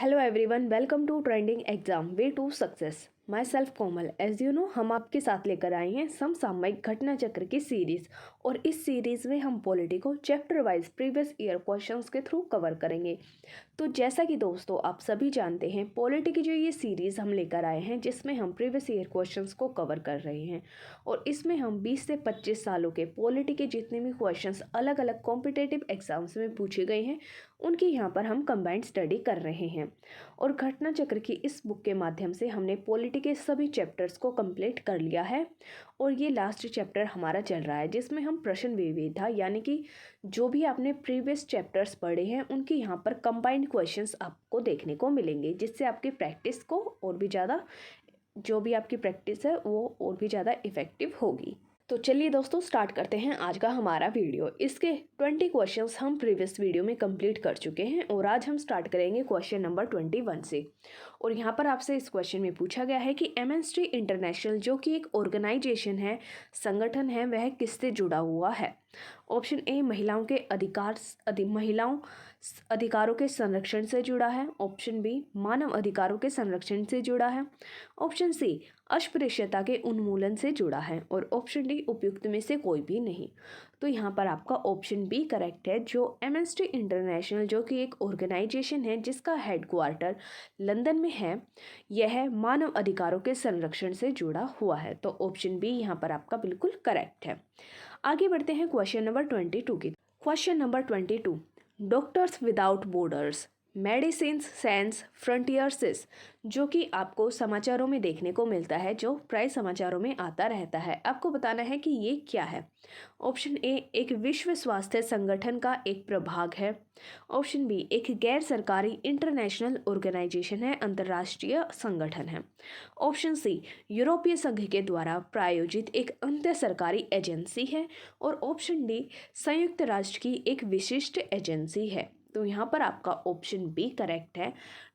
Hello everyone, welcome to trending exam way to success. My self Komal. As you know, हम आपके साथ लेकर आए हैं समसामयिक घटना चक्र की सीरीज। और इस सीरीज में हम पॉलिटी को chapter wise previous year questions के थ्रू कवर करेंगे। तो जैसा कि दोस्तों आप सभी जानते हैं, पॉलिटी की जो ये सीरीज़ हम लेकर आए हैं जिसमें हम प्रीवियस ईयर क्वेश्चंस को कवर कर रहे हैं। और इसमें हम 20 से 25 सालों के पॉलिटी के जितने भी क्वेश्चंस अलग अलग कॉम्पिटेटिव एग्जाम्स में पूछे गए हैं उनकी यहाँ पर हम कंबाइंड स्टडी कर रहे हैं। और घटना चक्र की इस बुक के माध्यम से हमने पॉलिटी के सभी चैप्टर्स को कंप्लीट कर लिया है। और ये लास्ट चैप्टर हमारा चल रहा है जिसमें हम प्रश्न विविधता यानी कि जो भी आपने प्रीवियस चैप्टर्स पढ़े हैं उनकी यहाँ पर कंबाइंड क्वेश्चंस आपको देखने को मिलेंगे, जिससे आपकी प्रैक्टिस को और भी ज़्यादा जो भी आपकी प्रैक्टिस है वो और भी ज़्यादा इफ़ेक्टिव होगी। तो चलिए दोस्तों, स्टार्ट करते हैं आज का हमारा वीडियो। इसके 20 क्वेश्चंस हम प्रीवियस वीडियो में कंप्लीट कर चुके हैं और आज हम स्टार्ट करेंगे क्वेश्चन नंबर 21 से। और यहाँ पर आपसे इस क्वेश्चन में पूछा गया है कि एमनेस्टी इंटरनेशनल जो कि एक ऑर्गेनाइजेशन है, संगठन है, वह किससे जुड़ा हुआ है। ऑप्शन ए महिलाओं के अधिकारों के संरक्षण से जुड़ा है। ऑप्शन बी मानव अधिकारों के संरक्षण से जुड़ा है। ऑप्शन सी अस्पृश्यता के उन्मूलन से जुड़ा है। और ऑप्शन डी उपयुक्त में से कोई भी नहीं। तो यहाँ पर आपका ऑप्शन बी करेक्ट है। जो एमनेस्टी इंटरनेशनल जो कि एक ऑर्गेनाइजेशन है जिसका हेडक्वार्टर लंदन में है, यह मानव अधिकारों के संरक्षण से जुड़ा हुआ है। तो ऑप्शन बी यहाँ पर आपका बिल्कुल करेक्ट है। आगे बढ़ते हैं क्वेश्चन नंबर 22 की। Question number 22, Doctors Without Borders Medecins Sans Frontieres, जो कि आपको समाचारों में देखने को मिलता है, जो प्राय समाचारों में आता रहता है। आपको बताना है कि ये क्या है। ऑप्शन ए एक विश्व स्वास्थ्य संगठन का एक प्रभाग है। ऑप्शन बी एक गैर सरकारी इंटरनेशनल ऑर्गेनाइजेशन है, अंतर्राष्ट्रीय संगठन है। ऑप्शन सी यूरोपीय संघ के द्वारा प्रायोजित एक अंतर सरकारी एजेंसी है। और ऑप्शन डी संयुक्त राष्ट्र की एक विशिष्ट एजेंसी है। तो यहाँ पर आपका ऑप्शन बी करेक्ट है।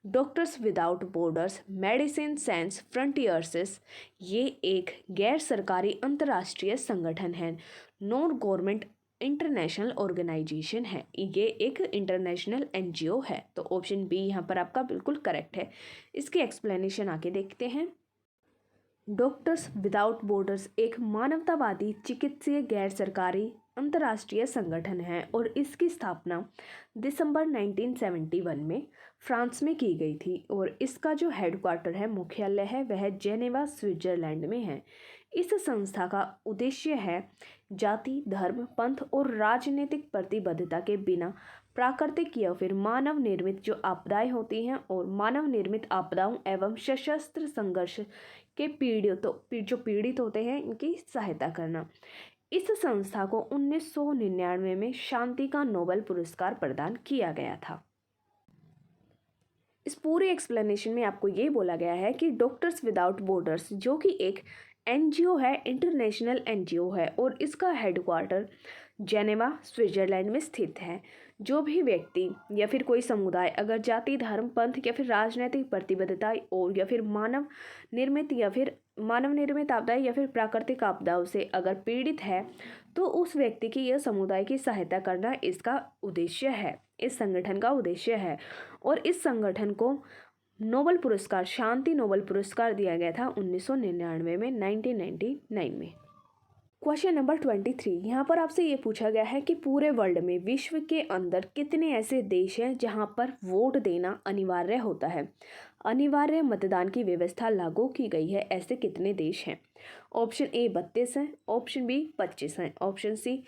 Doctors Without Borders Medecins Sans Frontieres ये एक गैर सरकारी अंतर्राष्ट्रीय संगठन है, नॉन गवर्नमेंट इंटरनेशनल ऑर्गेनाइजेशन है, ये एक इंटरनेशनल एनजीओ है। तो ऑप्शन बी यहाँ पर आपका बिल्कुल करेक्ट है। इसकी एक्सप्लेनेशन आगे देखते हैं। डॉक्टर्स विदाउट बॉर्डर्स एक मानवतावादी चिकित्सीय गैर सरकारी अंतर्राष्ट्रीय संगठन है और इसकी स्थापना दिसंबर 1971 में फ्रांस में की गई थी। और इसका जो हेडक्वार्टर है, मुख्यालय है, वह जेनेवा स्विट्जरलैंड में है। इस संस्था का उद्देश्य है जाति धर्म पंथ और राजनीतिक प्रतिबद्धता के बिना प्राकृतिक या फिर मानव निर्मित जो आपदाएं होती हैं और मानव निर्मित आपदाओं एवं सशस्त्र संघर्ष के पीड़ित होते हैं, इनकी सहायता करना। इस संस्था को 1999 में शांति का नोबेल पुरस्कार प्रदान किया गया था। इस पूरे एक्सप्लेनेशन में आपको ये बोला गया है कि डॉक्टर्स विदाउट बॉर्डर्स जो कि एक एनजीओ है, इंटरनेशनल एनजीओ है, और इसका हेडक्वार्टर जेनेवा स्विट्जरलैंड में स्थित है। जो भी व्यक्ति या फिर कोई समुदाय अगर जाति धर्म पंथ या फिर राजनीतिक प्रतिबद्धता और या फिर मानव निर्मित आपदाएं या फिर प्राकृतिक आपदाओं से अगर पीड़ित है, तो उस व्यक्ति की या समुदाय की सहायता करना इसका उद्देश्य है, इस संगठन का उद्देश्य है। और इस संगठन को नोबेल पुरस्कार, शांति नोबेल पुरस्कार दिया गया था 1999 में, 1999 में। क्वेश्चन नंबर 23, यहाँ पर आपसे ये पूछा गया है कि पूरे वर्ल्ड में विश्व के अंदर कितने ऐसे देश हैं जहाँ पर वोट देना अनिवार्य होता है, अनिवार्य मतदान की व्यवस्था लागू की गई है, ऐसे कितने देश हैं। ऑप्शन ए 32 हैं, ऑप्शन बी 25 हैं, ऑप्शन सी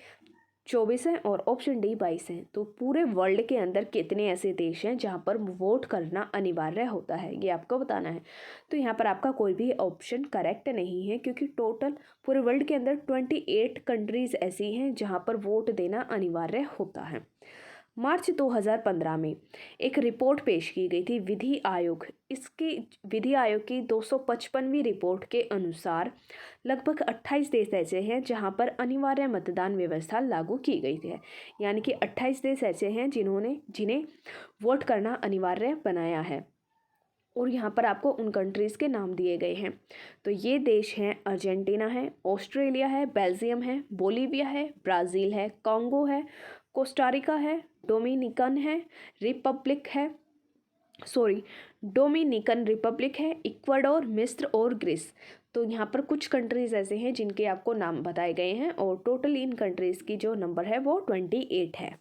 24 हैं और ऑप्शन डी 22 हैं। तो पूरे वर्ल्ड के अंदर कितने ऐसे देश हैं जहाँ पर वोट करना अनिवार्य होता है, ये आपको बताना है। तो यहाँ पर आपका कोई भी ऑप्शन करेक्ट नहीं है, क्योंकि टोटल पूरे वर्ल्ड के अंदर 28 कंट्रीज़ ऐसी हैं जहाँ पर वोट देना अनिवार्य होता है। मार्च 2015 में एक रिपोर्ट पेश की गई थी विधि आयोग। इसकी विधि आयोग की 255वीं रिपोर्ट के अनुसार लगभग 28 देश ऐसे हैं जहां पर अनिवार्य मतदान व्यवस्था लागू की गई है। यानी कि 28 देश ऐसे हैं जिन्हें वोट करना अनिवार्य बनाया है। और यहाँ पर आपको उन कंट्रीज़ के नाम दिए गए हैं। तो ये देश हैं अर्जेंटीना है, ऑस्ट्रेलिया है, बेल्जियम है, बोलीविया है, ब्राज़ील है, कॉन्गो है, कोस्टारिका है, डोमिनिकन है, रिपब्लिक है, डोमिनिकन रिपब्लिक है, इक्वाडोर, मिस्र और ग्रीस। तो यहाँ पर कुछ कंट्रीज़ ऐसे हैं जिनके आपको नाम बताए गए हैं और टोटल इन कंट्रीज़ की जो नंबर है वो 28 है।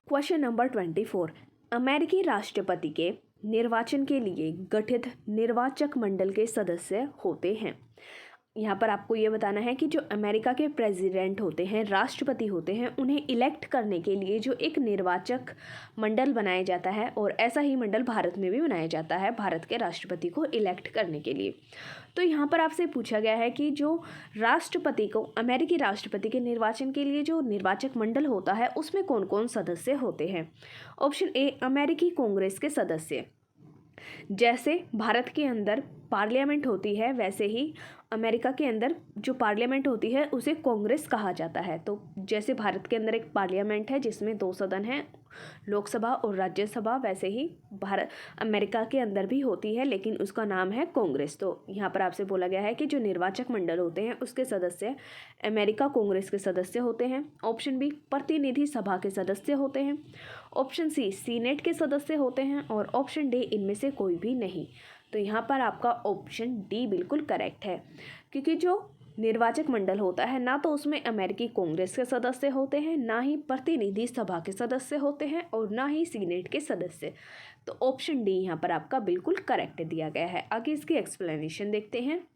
क्वेश्चन नंबर 24, अमेरिकी राष्ट्रपति के निर्वाचन के लिए गठित निर्वाचक मंडल के सदस्य होते हैं। यहाँ पर आपको ये बताना है कि जो अमेरिका के प्रेसिडेंट होते हैं, राष्ट्रपति होते हैं, उन्हें इलेक्ट करने के लिए जो एक निर्वाचक मंडल बनाया जाता है, और ऐसा ही मंडल भारत में भी बनाया जाता है भारत के राष्ट्रपति को इलेक्ट करने के लिए। तो यहाँ पर आपसे पूछा गया है कि जो राष्ट्रपति को, अमेरिकी राष्ट्रपति के निर्वाचन के लिए जो निर्वाचक मंडल होता है उसमें कौन कौन सदस्य होते हैं। ऑप्शन ए, अमेरिकी कांग्रेस के सदस्य। जैसे भारत के अंदर पार्लियामेंट होती है वैसे ही अमेरिका के अंदर जो पार्लियामेंट होती है उसे कांग्रेस कहा जाता है। तो जैसे भारत के अंदर एक पार्लियामेंट है जिसमें 2 सदन हैं, लोकसभा और राज्यसभा, वैसे ही भारत अमेरिका के अंदर भी होती है लेकिन उसका नाम है कांग्रेस। तो यहाँ पर आपसे बोला गया है कि जो निर्वाचक मंडल होते हैं उसके सदस्य अमेरिका कांग्रेस के सदस्य होते हैं। ऑप्शन बी, प्रतिनिधि सभा के सदस्य होते हैं। ऑप्शन सी, सीनेट के सदस्य होते हैं। और ऑप्शन डी, इनमें से कोई भी नहीं। तो यहाँ पर आपका ऑप्शन डी बिल्कुल करेक्ट है, क्योंकि जो निर्वाचक मंडल होता है ना तो उसमें अमेरिकी कांग्रेस के सदस्य होते हैं, ना ही प्रतिनिधि सभा के सदस्य होते हैं और ना ही सीनेट के सदस्य। तो ऑप्शन डी यहाँ पर आपका बिल्कुल करेक्ट दिया गया है। आगे इसकी एक्सप्लेनेशन देखते हैं।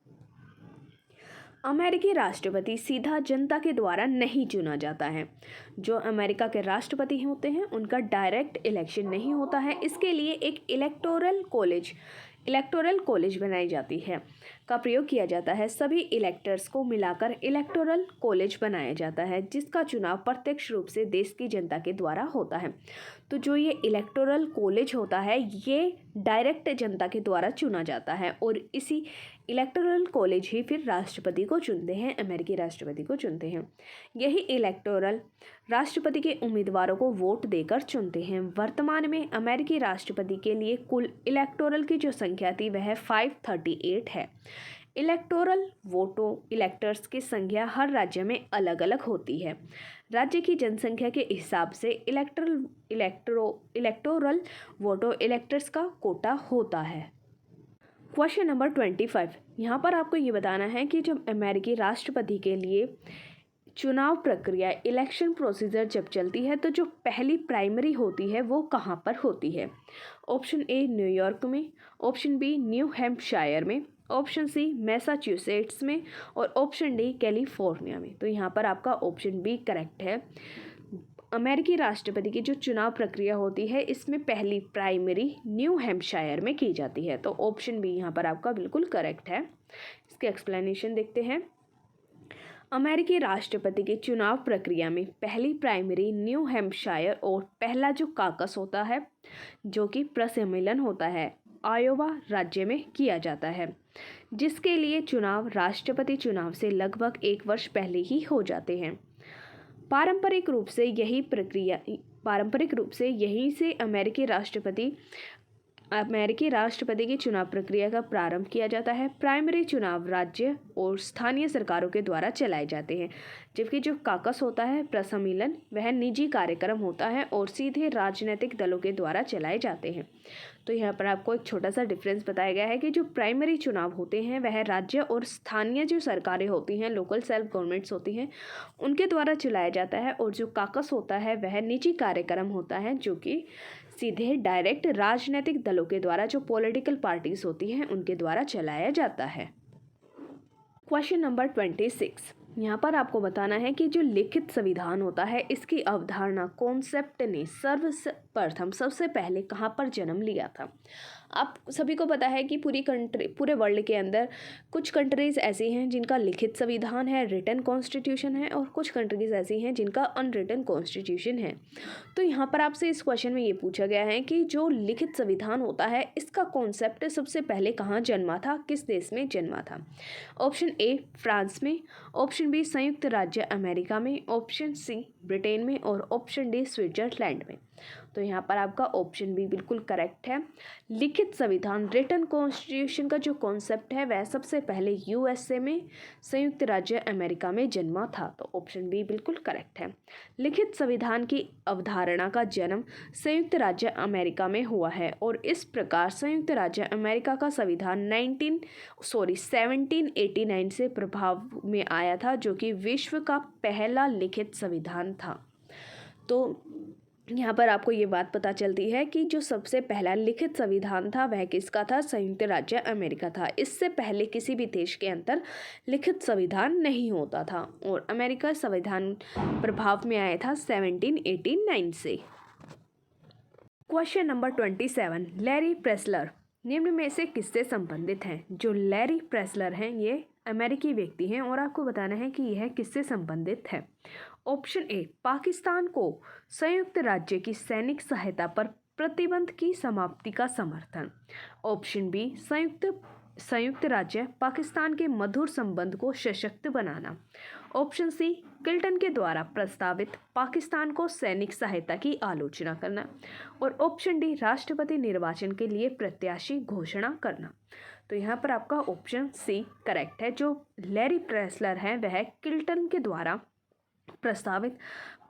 अमेरिकी राष्ट्रपति सीधा जनता के द्वारा नहीं चुना जाता है। जो अमेरिका के राष्ट्रपति होते हैं उनका डायरेक्ट इलेक्शन नहीं होता है। इसके लिए एक इलेक्टोरल कॉलेज बनाई जाती है का प्रयोग किया जाता है। सभी इलेक्टर्स को मिलाकर इलेक्टोरल कॉलेज बनाया जाता है जिसका चुनाव प्रत्यक्ष रूप से देश की जनता के द्वारा होता है। तो जो ये इलेक्टोरल कॉलेज होता है ये डायरेक्ट जनता के द्वारा चुना जाता है और इसी इलेक्टोरल कॉलेज ही फिर राष्ट्रपति को चुनते हैं, अमेरिकी राष्ट्रपति को चुनते हैं। यही इलेक्टोरल राष्ट्रपति के उम्मीदवारों को वोट देकर चुनते हैं। वर्तमान में अमेरिकी राष्ट्रपति के लिए कुल इलेक्टोरल की जो संख्या थी वह 538 है। इलेक्टोरल वोटों इलेक्टर्स की संख्या हर राज्य में अलग अलग होती है। राज्य की जनसंख्या के हिसाब से इलेक्टोरल वोटों इलेक्टर्स का कोटा होता है। क्वेश्चन नंबर 25, यहाँ पर आपको ये बताना है कि जब अमेरिकी राष्ट्रपति के लिए चुनाव प्रक्रिया इलेक्शन प्रोसीजर जब चलती है तो जो पहली प्राइमरी होती है वो कहाँ पर होती है। ऑप्शन ए, न्यूयॉर्क में। ऑप्शन बी, न्यू हैम्पशायर में। ऑप्शन सी, मैसाचुसेट्स में। और ऑप्शन डी, कैलिफोर्निया में। तो यहाँ पर आपका ऑप्शन बी करेक्ट है। अमेरिकी राष्ट्रपति की जो चुनाव प्रक्रिया होती है इसमें पहली प्राइमरी न्यू हैम्पशायर में की जाती है। तो ऑप्शन बी यहाँ पर आपका बिल्कुल करेक्ट है। इसके एक्सप्लेनेशन देखते हैं। अमेरिकी राष्ट्रपति की चुनाव प्रक्रिया में पहली प्राइमरी न्यू हैम्पशायर और पहला जो काकस होता है जो कि प्रसम्मेलन होता है आयोवा राज्य में किया जाता है, जिसके लिए चुनाव राष्ट्रपति चुनाव से लगभग 1 वर्ष पहले ही हो जाते हैं। पारंपरिक रूप से यहीं से अमेरिकी राष्ट्रपति की चुनाव प्रक्रिया का प्रारंभ किया जाता है। प्राइमरी चुनाव राज्य और स्थानीय सरकारों के द्वारा चलाए जाते हैं, जबकि जो काकस होता है प्रसम्मेलन वह निजी कार्यक्रम होता है और सीधे राजनीतिक दलों के द्वारा चलाए जाते हैं। तो यहाँ पर आपको एक छोटा सा डिफरेंस बताया गया है कि जो प्राइमरी चुनाव होते हैं वह राज्य और स्थानीय जो सरकारें होती हैं, लोकल सेल्फ गवर्नमेंट्स होती हैं, उनके द्वारा चलाया जाता है। और जो काकस होता है वह निजी कार्यक्रम होता है जो कि सीधे डायरेक्ट राजनीतिक दलों के द्वारा, जो पॉलिटिकल पार्टीज होती हैं, उनके द्वारा चलाया जाता है। क्वेश्चन नंबर 26, यहाँ पर आपको बताना है कि जो लिखित संविधान होता है इसकी अवधारणा कॉन्सेप्ट ने सर्वप्रथम सबसे पहले कहाँ पर जन्म लिया था। आप सभी को पता है कि पूरे वर्ल्ड के अंदर कुछ कंट्रीज़ ऐसी हैं जिनका लिखित संविधान है, रिटन कॉन्स्टिट्यूशन है, और कुछ कंट्रीज़ ऐसी हैं जिनका अनरिटन कॉन्स्टिट्यूशन है। तो यहाँ पर आपसे इस क्वेश्चन में ये पूछा गया है कि जो लिखित संविधान होता है इसका कॉन्सेप्ट सबसे पहले कहाँ जन्मा था, किस देश में जन्मा था। ऑप्शन ए, फ्रांस में। ऑप्शन बी, संयुक्त राज्य अमेरिका में। ऑप्शन सी, ब्रिटेन में। और ऑप्शन डी, स्विट्जरलैंड में। तो यहाँ पर आपका ऑप्शन बी बिल्कुल करेक्ट है। लिखित संविधान रिटन कॉन्स्टिट्यूशन का जो कॉन्सेप्ट है वह सबसे पहले यूएसए में संयुक्त राज्य अमेरिका में जन्मा था। तो ऑप्शन बी बिल्कुल करेक्ट है। लिखित संविधान की अवधारणा का जन्म संयुक्त राज्य अमेरिका में हुआ है और इस प्रकार संयुक्त राज्य अमेरिका का संविधान 1789 से प्रभाव में आया था, जो कि विश्व का पहला लिखित संविधान था। तो यहाँ पर आपको ये बात पता चलती है कि जो सबसे पहला लिखित संविधान था वह किसका था? संयुक्त राज्य अमेरिका था। इससे पहले किसी भी देश के अंदर लिखित संविधान नहीं होता था और अमेरिका संविधान प्रभाव में आया था 1789 से। क्वेश्चन नंबर 27, लैरी प्रेसलर निम्न में से किससे संबंधित हैं? जो लैरी प्रेसलर हैं ये अमेरिकी व्यक्ति हैं और आपको बताना है कि यह किससे संबंधित है। ऑप्शन ए, पाकिस्तान को संयुक्त राज्य की सैनिक सहायता पर प्रतिबंध की समाप्ति का समर्थन। ऑप्शन बी, संयुक्त राज्य पाकिस्तान के मधुर संबंध को सशक्त बनाना। ऑप्शन सी, क्लिंटन के द्वारा प्रस्तावित पाकिस्तान को सैनिक सहायता की आलोचना करना। और ऑप्शन डी, राष्ट्रपति निर्वाचन के लिए प्रत्याशी घोषणा करना। तो यहाँ पर आपका ऑप्शन सी करेक्ट है। जो लैरी प्रेसलर है वह क्लिंटन के द्वारा प्रस्तावित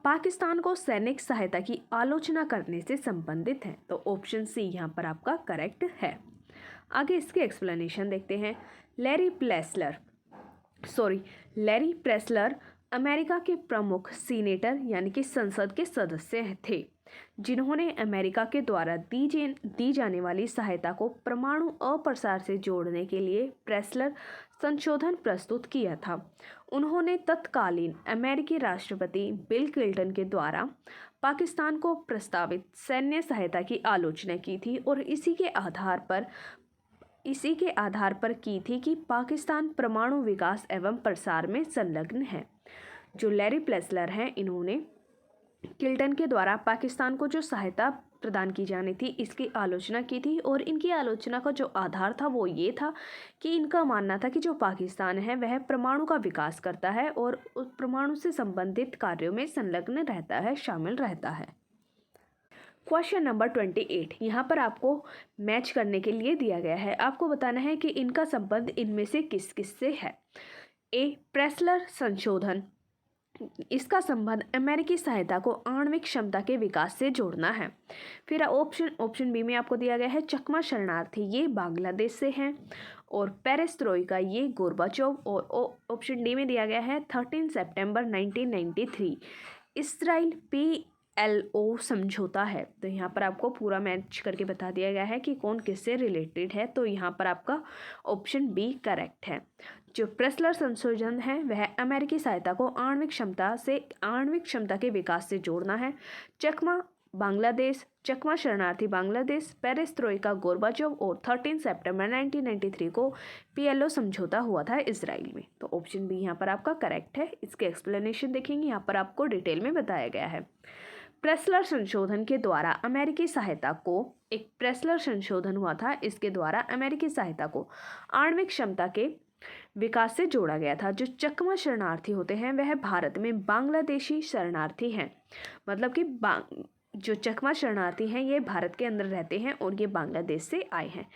पाकिस्तान को सैनिक सहायता की आलोचना करने से संबंधित है। तो ऑप्शन सी यहाँ पर आपका करेक्ट है। आगे इसके एक्सप्लेनेशन देखते हैं। लैरी प्रेसलर अमेरिका के प्रमुख सीनेटर यानी कि संसद के सदस्य थे, जिन्होंने अमेरिका के द्वारा दी जाने वाली सहायता को परमाणु अप्रसार से जोड़ने के लिए प्रेसलर संशोधन प्रस्तुत किया था। उन्होंने तत्कालीन अमेरिकी राष्ट्रपति बिल क्लिंटन के द्वारा पाकिस्तान को प्रस्तावित सैन्य सहायता की आलोचना की थी और इसी के आधार पर की थी कि पाकिस्तान परमाणु विकास एवं प्रसार में संलग्न है। जो लैरी प्रेसलर हैं इन्होंने क्लिंटन के द्वारा पाकिस्तान को जो सहायता प्रदान की जानी थी इसकी आलोचना की थी और इनकी आलोचना का जो आधार था वो ये था कि इनका मानना था कि जो पाकिस्तान है वह परमाणु का विकास करता है और उस परमाणु से संबंधित कार्यों में संलग्न रहता है, शामिल रहता है। क्वेश्चन नंबर 28 यहाँ पर आपको मैच करने के लिए दिया गया है। आपको बताना है कि इनका संबंध इनमें से किस किस से है। ए, प्रेसलर संशोधन, इसका संबंध अमेरिकी सहायता को आणविक क्षमता के विकास से जोड़ना है। फिर ऑप्शन बी में आपको दिया गया है चकमा शरणार्थी, ये बांग्लादेश से हैं और पेरेस्ट्रोइका ये गोर्बाचोव। और ऑप्शन डी में दिया गया है 13 सितंबर 1993 इसराइल PLO समझौता है। तो यहाँ पर आपको पूरा मैच करके बता दिया गया है कि कौन किससे रिलेटेड है। तो यहाँ पर आपका ऑप्शन बी करेक्ट है। जो प्रेसलर संशोधन है वह अमेरिकी सहायता को आणविक क्षमता के विकास से जोड़ना है। चकमा शरणार्थी बांग्लादेश, पेरेस्ट्रोइका गोर्बाचोव और 13 सितंबर 1993 को PLO समझौता हुआ था इसराइल में। तो ऑप्शन बी यहाँ पर आपका करेक्ट है। इसके एक्सप्लेनेशन देखेंगे, यहाँ पर आपको डिटेल में बताया गया है। प्रेसलर संशोधन के द्वारा अमेरिकी सहायता को एक प्रेसलर संशोधन हुआ था, इसके द्वारा अमेरिकी सहायता को आणविक क्षमता के विकास से जोड़ा गया था। जो चकमा शरणार्थी होते हैं वह भारत में बांग्लादेशी शरणार्थी हैं, मतलब कि जो चकमा शरणार्थी हैं ये भारत के अंदर रहते हैं और ये बांग्लादेश से आए हैं।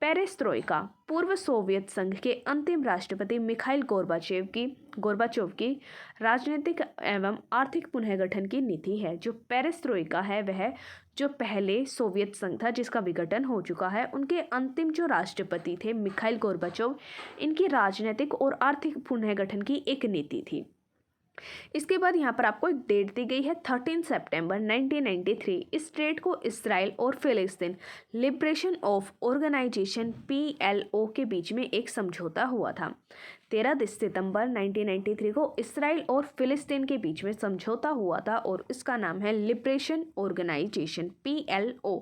पेरेस्ट्रोइका पूर्व सोवियत संघ के अंतिम राष्ट्रपति मिखाइल गोर्बाचोव की राजनीतिक एवं आर्थिक पुनर्गठन की नीति है। जो पेरेस्ट्रोइका है वह जो पहले सोवियत संघ था जिसका विघटन हो चुका है, उनके अंतिम जो राष्ट्रपति थे मिखाइल गोर्बाचोव, इनकी राजनीतिक और आर्थिक पुनर्गठन की एक नीति थी। इसके बाद यहाँ पर आपको एक डेट दी गई है 13 सितंबर 1993। इस डेट को इसराइल और फिलिस्तीन लिबरेशन ऑफ ऑर्गेनाइजेशन PLO के बीच में एक समझौता हुआ था। 13 सितंबर 1993 को इसराइल और फिलिस्तीन के बीच में समझौता हुआ था और इसका नाम है liberation organization PLO।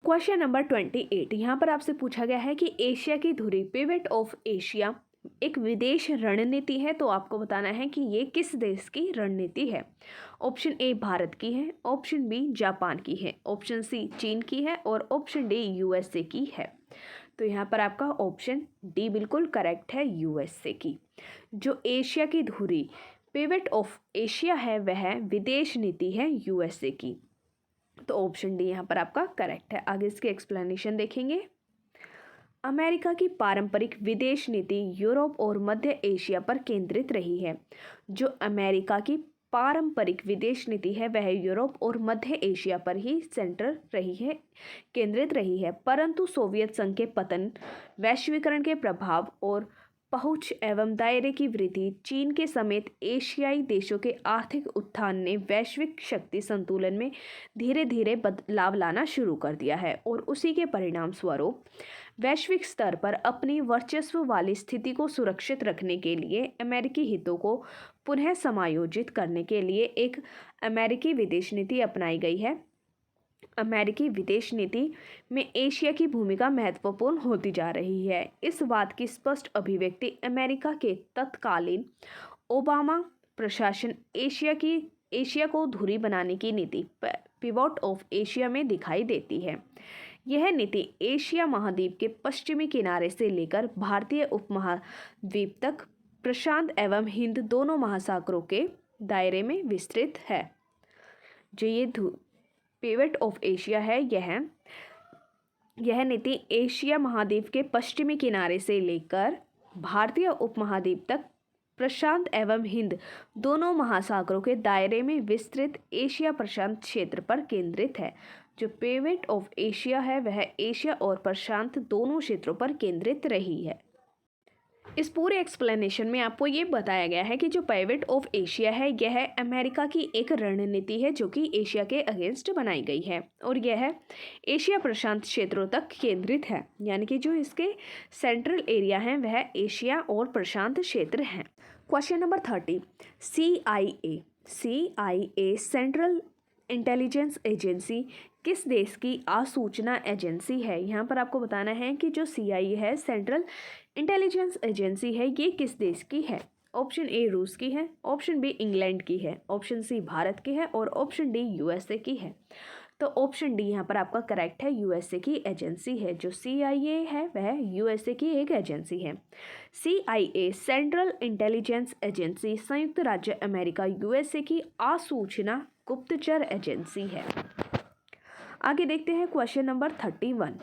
Question number 28 यहाँ पर आपसे पूछा गया है कि एशिया की धुरी पिवट ऑफ एशिया एक विदेश रणनीति है। तो आपको बताना है कि ये किस देश की रणनीति है। ऑप्शन ए भारत की है, ऑप्शन बी जापान की है, ऑप्शन सी चीन की है और ऑप्शन डी USA की है। तो यहाँ पर आपका ऑप्शन डी बिल्कुल करेक्ट है, USA की। जो एशिया की धुरी पिवट ऑफ एशिया है वह विदेश नीति है USA की। तो ऑप्शन डी यहाँ पर आपका करेक्ट है। आगे इसके एक्सप्लेनेशन देखेंगे। अमेरिका की पारंपरिक विदेश नीति यूरोप और मध्य एशिया पर केंद्रित रही है। जो अमेरिका की पारंपरिक विदेश नीति है वह यूरोप और मध्य एशिया पर ही केंद्रित रही है, परंतु सोवियत संघ के पतन, वैश्वीकरण के प्रभाव और पहुंच एवं दायरे की वृद्धि, चीन के समेत एशियाई देशों के आर्थिक उत्थान ने वैश्विक शक्ति संतुलन में धीरे धीरे बदलाव लाना शुरू कर दिया है और उसी के परिणाम स्वरूप वैश्विक स्तर पर अपनी वर्चस्व वाली स्थिति को सुरक्षित रखने के लिए अमेरिकी हितों को पुनः समायोजित करने के लिए एक अमेरिकी विदेश नीति अपनाई गई है। अमेरिकी विदेश नीति में एशिया की भूमिका महत्वपूर्ण होती जा रही है। इस बात की स्पष्ट अभिव्यक्ति अमेरिका के तत्कालीन ओबामा प्रशासन एशिया को धुरी बनाने की नीति पिवोट ऑफ एशिया में दिखाई देती है। यह नीति एशिया महाद्वीप के पश्चिमी किनारे से लेकर भारतीय उपमहाद्वीप तक प्रशांत एवं हिंद दोनों महासागरों के दायरे में विस्तृत है। जो ये पिवट ऑफ एशिया है, यह नीति एशिया महाद्वीप के पश्चिमी किनारे से लेकर भारतीय उपमहाद्वीप तक प्रशांत एवं हिंद दोनों महासागरों के दायरे में विस्तृत एशिया प्रशांत क्षेत्र पर केंद्रित है। जो पिवट ऑफ एशिया है वह एशिया और प्रशांत दोनों क्षेत्रों पर केंद्रित रही है। इस पूरे एक्सप्लेनेशन में आपको ये बताया गया है कि जो पिवट ऑफ एशिया है यह अमेरिका की एक रणनीति है जो कि एशिया के अगेंस्ट बनाई गई है और यह एशिया प्रशांत क्षेत्रों तक केंद्रित है, यानी कि जो इसके सेंट्रल एरिया हैं वह एशिया और प्रशांत क्षेत्र हैं। Question number 30, CIA central intelligence agency किस देश की आसूचना एजेंसी है? यहाँ पर आपको बताना है कि जो CIA है, सेंट्रल इंटेलिजेंस एजेंसी है, ये किस देश की है? ऑप्शन ए रूस की है, ऑप्शन बी इंग्लैंड की है, ऑप्शन सी भारत की है और ऑप्शन डी USA की है। तो ऑप्शन डी यहाँ पर आपका करेक्ट है, USA की एजेंसी है। जो CIA है वह USA की एक एजेंसी है। CIA सेंट्रल इंटेलिजेंस एजेंसी संयुक्त राज्य अमेरिका USA की आसूचना गुप्तचर एजेंसी है। आगे देखते हैं question number 31।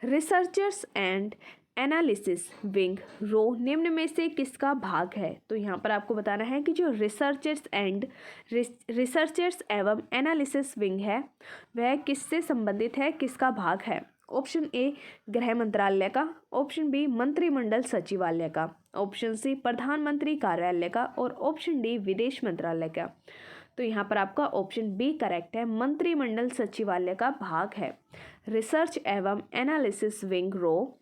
Researchers and analysis wing रो निम्न में से किसका भाग है? तो यहाँ पर आपको बताना है कि जो रिसर्चर्स एवं एनालिसिस विंग है वह किससे संबंधित है, किसका भाग है? ऑप्शन ए गृह मंत्रालय का, ऑप्शन बी मंत्रिमंडल सचिवालय का, ऑप्शन सी प्रधानमंत्री कार्यालय का और ऑप्शन डी विदेश मंत्रालय का। तो यहाँ पर आपका ऑप्शन बी करेक्ट है, मंत्रिमंडल सचिवालय का भाग है। रिसर्च एवं एनालिसिस विंग रो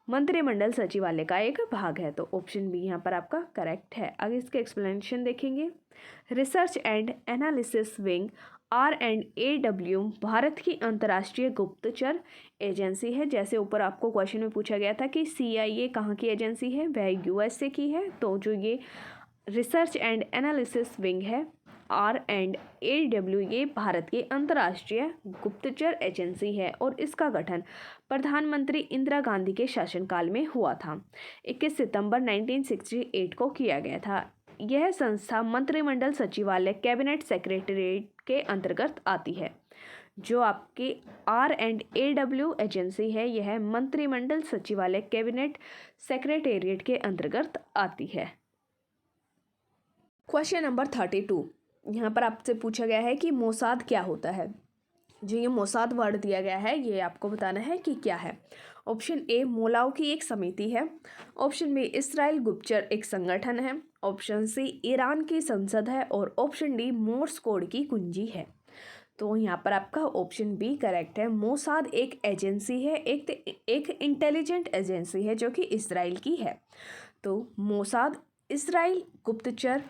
मंत्रिमंडल सचिवालय का एक भाग है। तो ऑप्शन बी यहाँ पर आपका करेक्ट है। आगे इसके एक्सप्लेनेशन देखेंगे। Research and analysis wing R&AW Bharat की अंतर्राष्ट्रीय गुप्तचर एजेंसी है। जैसे ऊपर आपको क्वेश्चन में पूछा गया था कि CIA कहाँ की एजेंसी है, वह USA की है। तो जो ये रिसर्च एंड एनालिसिस विंग है R&AW ये भारत की अंतर्राष्ट्रीय गुप्तचर एजेंसी है और इसका गठन प्रधानमंत्री इंदिरा गांधी के शासनकाल में हुआ था। 21 सितंबर 1968 को किया गया था। यह संस्था मंत्रिमंडल सचिवालय कैबिनेट सेक्रेटरीट के अंतर्गत आती है। जो आपकी R&AW एजेंसी है यह मंत्रिमंडल सचिवालय कैबिनेट सेक्रेटेरिएट के अंतर्गत आती है। क्वेश्चन नंबर 32, यहाँ पर आपसे पूछा गया है कि मोसाद क्या होता है। जो ये मोसाद वर्ड दिया गया है ये आपको बताना है कि क्या है। ऑप्शन ए मोलाओं की एक समिति है, ऑप्शन बी इसराइल गुप्तचर एक संगठन है, ऑप्शन सी ईरान की संसद है और ऑप्शन डी मोर्स कोड की कुंजी है। तो यहाँ पर आपका ऑप्शन बी करेक्ट है। मोसाद एक एजेंसी है, एक इंटेलिजेंट एजेंसी है जो कि इसराइल की है। तो मोसाद इसराइल गुप्तचर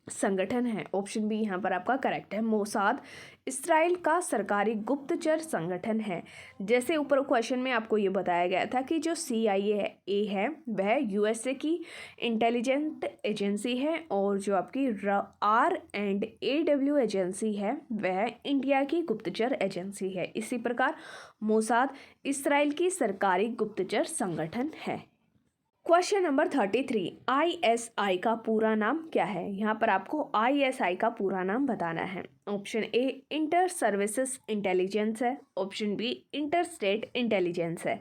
संगठन है। ऑप्शन बी यहाँ पर आपका करेक्ट है। मोसाद इसराइल का सरकारी गुप्तचर संगठन है। जैसे ऊपर क्वेश्चन में आपको ये बताया गया था कि जो CIA है वह USA की इंटेलिजेंट एजेंसी है और जो आपकी R&AW एजेंसी है वह इंडिया की गुप्तचर एजेंसी है। इसी प्रकार मोसाद इसराइल की सरकारी गुप्तचर संगठन है। क्वेश्चन नंबर 33, आईएसआई का पूरा नाम क्या है? यहाँ पर आपको आईएसआई का पूरा नाम बताना है। Option A inter services intelligence है, option B inter state intelligence है।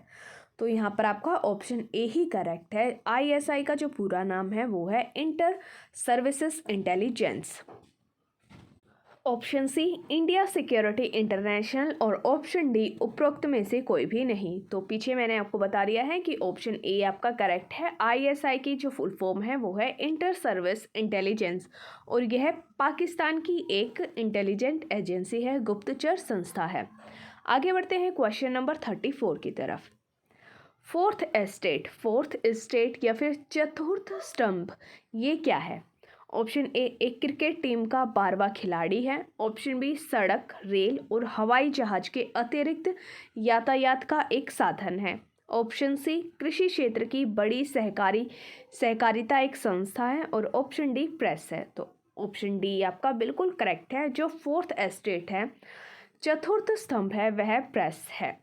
तो यहाँ पर आपका ऑप्शन ए ही करेक्ट है। आईएसआई का जो पूरा नाम है वो है inter services intelligence. Option C India security international और ऑप्शन डी उपरोक्त में से कोई भी नहीं। तो पीछे मैंने आपको बता दिया है कि ऑप्शन ए आपका करेक्ट है। आईएसआई की जो फुल फॉर्म है वो है इंटर सर्विस इंटेलिजेंस और यह पाकिस्तान की एक इंटेलिजेंट एजेंसी है, गुप्तचर संस्था है। आगे बढ़ते हैं क्वेश्चन नंबर 34 की तरफ। फोर्थ एस्टेट या फिर चतुर्थ स्तंभ ये क्या है? ऑप्शन ए एक क्रिकेट टीम का 12वां खिलाड़ी है, ऑप्शन बी सड़क, रेल और हवाई जहाज के अतिरिक्त यातायात का एक साधन है, ऑप्शन सी कृषि क्षेत्र की बड़ी सहकारिता एक संस्था है और ऑप्शन डी प्रेस है। तो ऑप्शन डी आपका बिल्कुल करेक्ट है। जो फोर्थ एस्टेट है, चतुर्थ स्तंभ है, वह प्रेस है।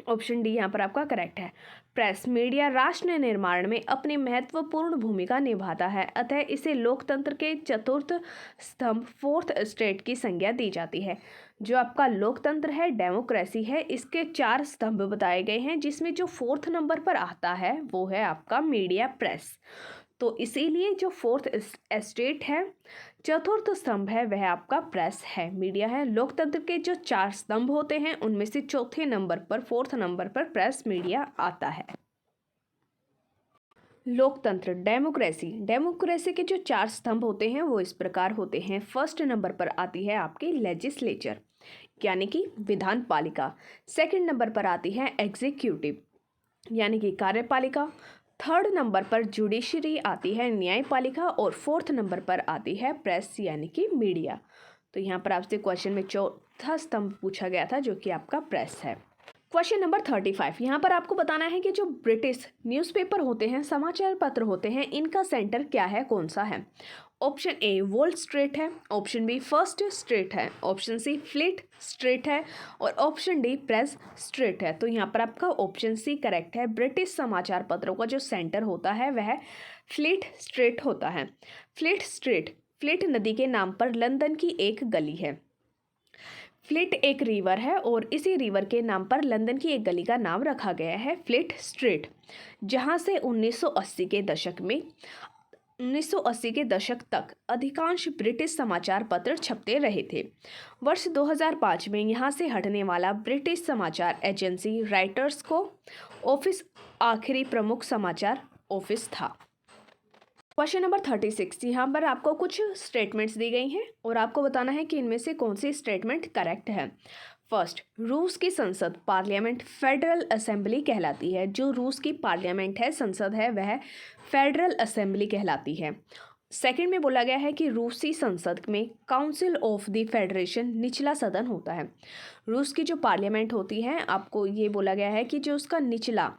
ऑप्शन डी यहाँ पर आपका करेक्ट है। प्रेस मीडिया राष्ट्र निर्माण में अपनी महत्वपूर्ण भूमिका निभाता है, अतः इसे लोकतंत्र के चतुर्थ स्तंभ फोर्थ स्टेट की संज्ञा दी जाती है। जो आपका लोकतंत्र है, डेमोक्रेसी है, इसके 4 स्तंभ बताए गए हैं, जिसमें जो 4th नंबर पर आता है वो है आपका मीडिया प्रेस। तो इसीलिए जो फोर्थ एस्टेट है, चतुर्थ स्तंभ है, वह आपका प्रेस है, मीडिया है। लोकतंत्र के जो 4 स्तंभ होते हैं उनमें से चौथे नंबर पर, 4th नंबर पर प्रेस मीडिया आता है। लोकतंत्र डेमोक्रेसी के जो 4 स्तंभ होते हैं वो इस प्रकार होते हैं। फर्स्ट नंबर पर आती है आपकी लेजिस्लेचर यानी कि विधान पालिका, सेकंड नंबर पर आती है एग्जीक्यूटिव यानी कि कार्यपालिका, 3rd नंबर पर जुडिशरी आती है न्यायपालिका और 4th नंबर पर आती है प्रेस यानी कि मीडिया। तो यहाँ पर आपसे क्वेश्चन में चौथा स्तंभ पूछा गया था जो कि आपका प्रेस है। क्वेश्चन नंबर 35, यहाँ पर आपको बताना है कि जो ब्रिटिश न्यूज़पेपर होते हैं, समाचार पत्र होते हैं, इनका सेंटर क्या है, कौन सा है? ऑप्शन ए वॉल स्ट्रीट है, ऑप्शन बी फर्स्ट स्ट्रीट है, ऑप्शन सी फ्लीट स्ट्रीट है और ऑप्शन डी प्रेस स्ट्रीट है। तो यहाँ पर आपका ऑप्शन सी करेक्ट है। ब्रिटिश समाचार पत्रों का जो सेंटर होता है वह फ्लीट स्ट्रीट होता है। फ्लीट नदी के नाम पर लंदन की एक गली है। फ्लीट एक रिवर है और इसी रिवर के नाम पर लंदन की एक गली का नाम रखा गया है फ्लीट स्ट्रीट, जहां से 1980 के दशक तक अधिकांश ब्रिटिश समाचार पत्र छपते रहे थे। वर्ष 2005 में यहाँ से हटने वाला ब्रिटिश समाचार एजेंसी राइटर्स को ऑफिस आखिरी प्रमुख समाचार ऑफिस था। क्वेश्चन नंबर 36, यहाँ पर आपको कुछ स्टेटमेंट्स दी गई हैं और आपको बताना है कि इनमें से कौन सी स्टेटमेंट करेक्ट है। फर्स्ट, रूस की संसद पार्लियामेंट फेडरल असेंबली कहलाती है। जो रूस की पार्लियामेंट है, संसद है, वह फेडरल असेंबली कहलाती है। सेकंड में बोला गया है कि रूसी संसद में काउंसिल ऑफ द फेडरेशन निचला सदन होता है। रूस की जो पार्लियामेंट होती है, आपको ये बोला गया है कि जो उसका निचला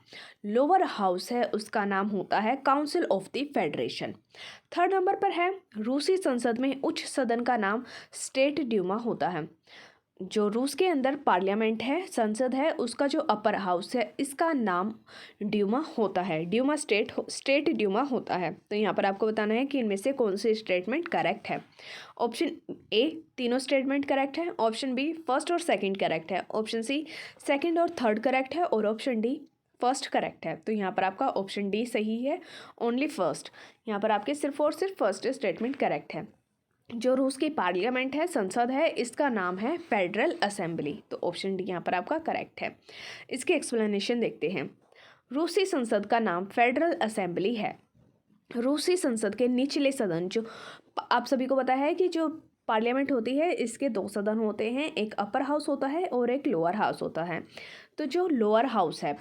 लोअर हाउस है उसका नाम होता है council of the federation. 3rd number पर है रूसी संसद में उच्च सदन का नाम स्टेट ड्यूमा होता है। जो रूस के अंदर पार्लियामेंट है, संसद है, उसका जो अपर हाउस है इसका नाम ड्यूमा होता है। ड्यूमा स्टेट ड्यूमा होता है। तो यहाँ पर आपको बताना है कि इनमें से कौन सी स्टेटमेंट करेक्ट है। ऑप्शन ए तीनों स्टेटमेंट करेक्ट है, ऑप्शन बी फर्स्ट और सेकंड करेक्ट है, ऑप्शन सी सेकंड और थर्ड करेक्ट है और ऑप्शन डी फर्स्ट करेक्ट है। तो यहाँ पर आपका ऑप्शन डी सही है, ओनली फर्स्ट। यहाँ पर आपके सिर्फ और सिर्फ फर्स्ट स्टेटमेंट करेक्ट है। जो रूस की पार्लियामेंट है, संसद है, इसका नाम है फेडरल असेंबली। तो ऑप्शन डी यहाँ पर आपका करेक्ट है। इसकी एक्सप्लेनेशन देखते हैं। रूसी संसद का नाम फेडरल असेंबली है। रूसी संसद के निचले सदन, जो आप सभी को पता है कि जो पार्लियामेंट होती है इसके 2 सदन होते हैं, एक अपर हाउस होता है और एक लोअर हाउस होता है। तो जो लोअर हाउस है,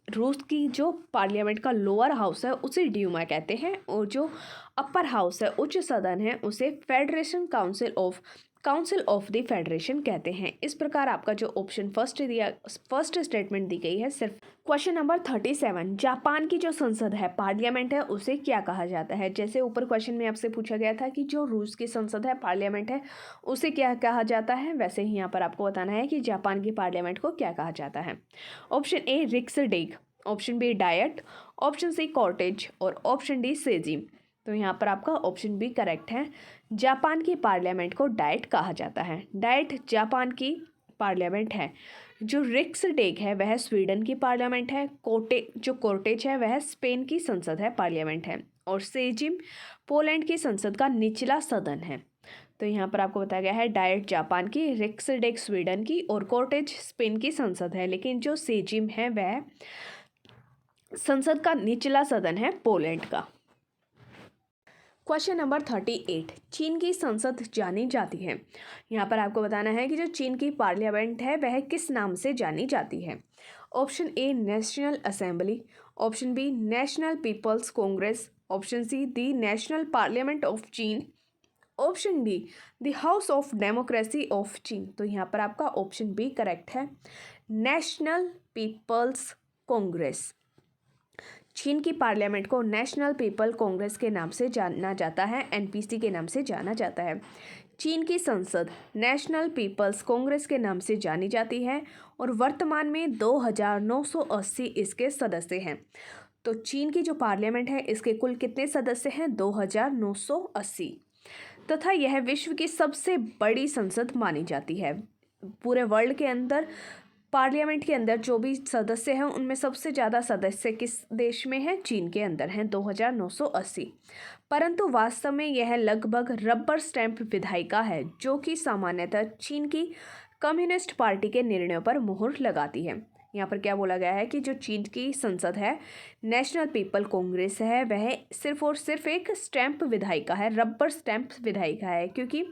रूस की जो पार्लियामेंट का लोअर हाउस है उसे ड्यूमा कहते हैं और जो अपर हाउस है, उच्च सदन है, उसे federation council of the federation कहते हैं। इस प्रकार आपका जो ऑप्शन फर्स्ट स्टेटमेंट दी गई है सिर्फ। क्वेश्चन नंबर 37, जापान की जो संसद है, पार्लियामेंट है, उसे क्या कहा जाता है? जैसे ऊपर क्वेश्चन में आपसे पूछा गया था कि जो रूस की संसद है, पार्लियामेंट है, उसे क्या कहा जाता है, वैसे ही यहाँ पर आपको बताना है कि जापान की पार्लियामेंट को क्या कहा जाता है। Option A Riksdag, option B diet, option C Cortes और ऑप्शन डी सेजिम। तो यहाँ पर आपका ऑप्शन बी करेक्ट है। जापान की पार्लियामेंट को डाइट कहा जाता है। डाइट जापान की पार्लियामेंट है। जो रिक्सडेग है वह स्वीडन की पार्लियामेंट है। कॉर्टेज है वह स्पेन की संसद है, पार्लियामेंट है। और सेजिम पोलैंड की संसद का निचला सदन है। तो यहाँ पर आपको बताया गया है डाइट जापान की, रिक्सडेग स्वीडन की और कॉर्टेज स्पेन की संसद है, लेकिन जो सेजिम है वह संसद का निचला सदन है, पोलैंड का। क्वेश्चन नंबर 38, चीन की संसद जानी जाती है। यहाँ पर आपको बताना है कि जो चीन की पार्लियामेंट है वह किस नाम से जानी जाती है। Option A national assembly, option B national people's congress, option C the national parliament of चीन, option D the house of democracy of चीन। तो यहाँ पर आपका ऑप्शन बी करेक्ट है, नेशनल पीपल्स कांग्रेस। चीन की पार्लियामेंट को नेशनल पीपल कांग्रेस के नाम से जाना जाता है, एनपीसी के नाम से जाना जाता है। चीन की संसद नेशनल पीपल्स कांग्रेस के नाम से जानी जाती है और वर्तमान में 2980 इसके सदस्य हैं। तो चीन की जो पार्लियामेंट है इसके कुल कितने सदस्य हैं? 2980, तथा यह विश्व की सबसे बड़ी संसद मानी जाती है। पूरे वर्ल्ड के अंदर पार्लियामेंट के अंदर जो भी सदस्य हैं उनमें सबसे ज़्यादा सदस्य किस देश में हैं? चीन के अंदर हैं, 2980। परंतु वास्तव में यह लगभग रबर स्टैंप विधायिका है जो कि सामान्यतः चीन की कम्युनिस्ट पार्टी के निर्णयों पर मुहर लगाती है। यहाँ पर क्या बोला गया है कि जो चीन की संसद है, नेशनल पीपल कांग्रेस है, वह सिर्फ और सिर्फ एक स्टैंप विधायिका है, रबर स्टैंप विधायिका है, क्योंकि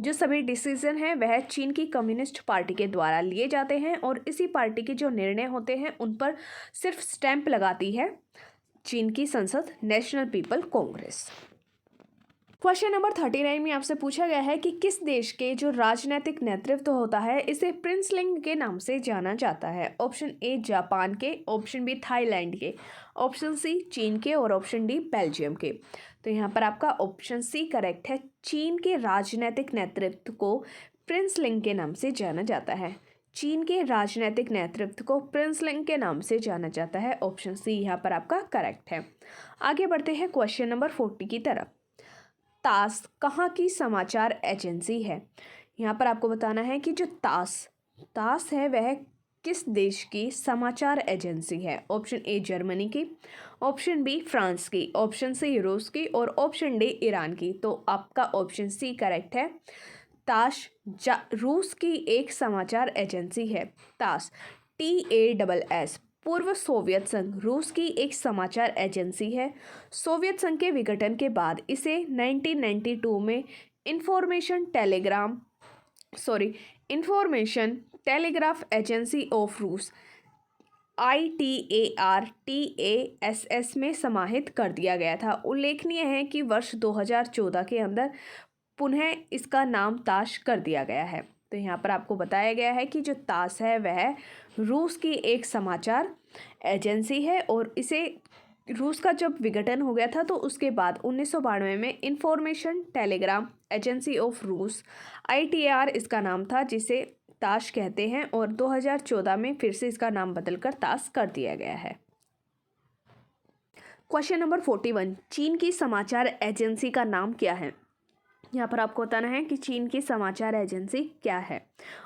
जो सभी डिसीजन हैं वह चीन की कम्युनिस्ट पार्टी के द्वारा लिए जाते हैं और इसी पार्टी के जो निर्णय होते हैं उन पर सिर्फ स्टैंप लगाती है चीन की संसद, national people Congress. Question number 39 में आपसे पूछा गया है कि किस देश के जो राजनीतिक नेतृत्व होता है इसे प्रिंसलिंग के नाम से जाना जाता है। ऑप्शन ए जापान के, ऑप्शन बी थाईलैंड के, ऑप्शन सी चीन के और ऑप्शन डी बेल्जियम के। तो यहाँ पर आपका ऑप्शन सी करेक्ट है। चीन के राजनीतिक नेतृत्व को प्रिंसलिंग के नाम से जाना जाता है। चीन के राजनीतिक नेतृत्व को प्रिंसलिंग के नाम से जाना जाता है। ऑप्शन सी यहाँ पर आपका करेक्ट है। आगे बढ़ते हैं क्वेश्चन नंबर 40 की तरफ। तास कहाँ की समाचार एजेंसी है? यहाँ पर आपको बताना है कि जो तास है वह किस देश की समाचार एजेंसी है। ऑप्शन ए जर्मनी की, ऑप्शन बी फ्रांस की, ऑप्शन सी रूस की और ऑप्शन डी ईरान की। तो आपका ऑप्शन सी करेक्ट है। तास रूस की एक समाचार एजेंसी है। तास TASS पूर्व सोवियत संघ रूस की एक समाचार एजेंसी है। सोवियत संघ के विघटन के बाद इसे 1992 में इंफॉर्मेशन टेलीग्राफ एजेंसी ऑफ रूस ITARTASS में समाहित कर दिया गया था। उल्लेखनीय है कि वर्ष 2014 के अंदर पुनः इसका नाम ताश कर दिया गया है। तो यहाँ पर आपको बताया गया है कि जो तास है वह रूस की एक समाचार एजेंसी है और इसे रूस का जब विघटन हो गया था तो उसके बाद 1992 में इंफॉर्मेशन टेलीग्राफ एजेंसी ऑफ रूस ITAR इसका नाम था, जिसे ताश कहते हैं, और 2014 में फिर से इसका नाम बदलकर तास कर दिया गया है। क्वेश्चन नंबर 41, चीन की समाचार एजेंसी का नाम क्या है? यहाँ पर आपको बताना है कि चीन की समाचार एजेंसी क्या है।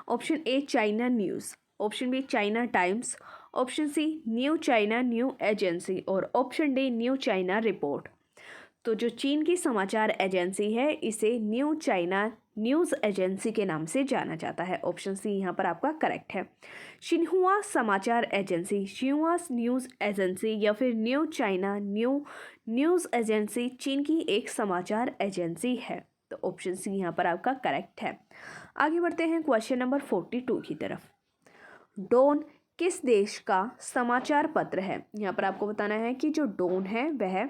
Option A China news, option B China Times, option C new China new agency और option D new China report. तो जो चीन की समाचार एजेंसी है इसे न्यू चाइना न्यूज़ एजेंसी के नाम से जाना जाता है। ऑप्शन सी यहाँ पर आपका करेक्ट है। शिन्हुआ समाचार एजेंसी, शिन्हुआ न्यूज़ एजेंसी या फिर new China new news agency चीन की एक समाचार एजेंसी है। तो ऑप्शन सी यहाँ पर आपका करेक्ट है। आगे बढ़ते हैं क्वेश्चन नंबर 42 की तरफ। डॉन किस देश का समाचार पत्र है? यहाँ पर आपको बताना है कि जो डॉन है वह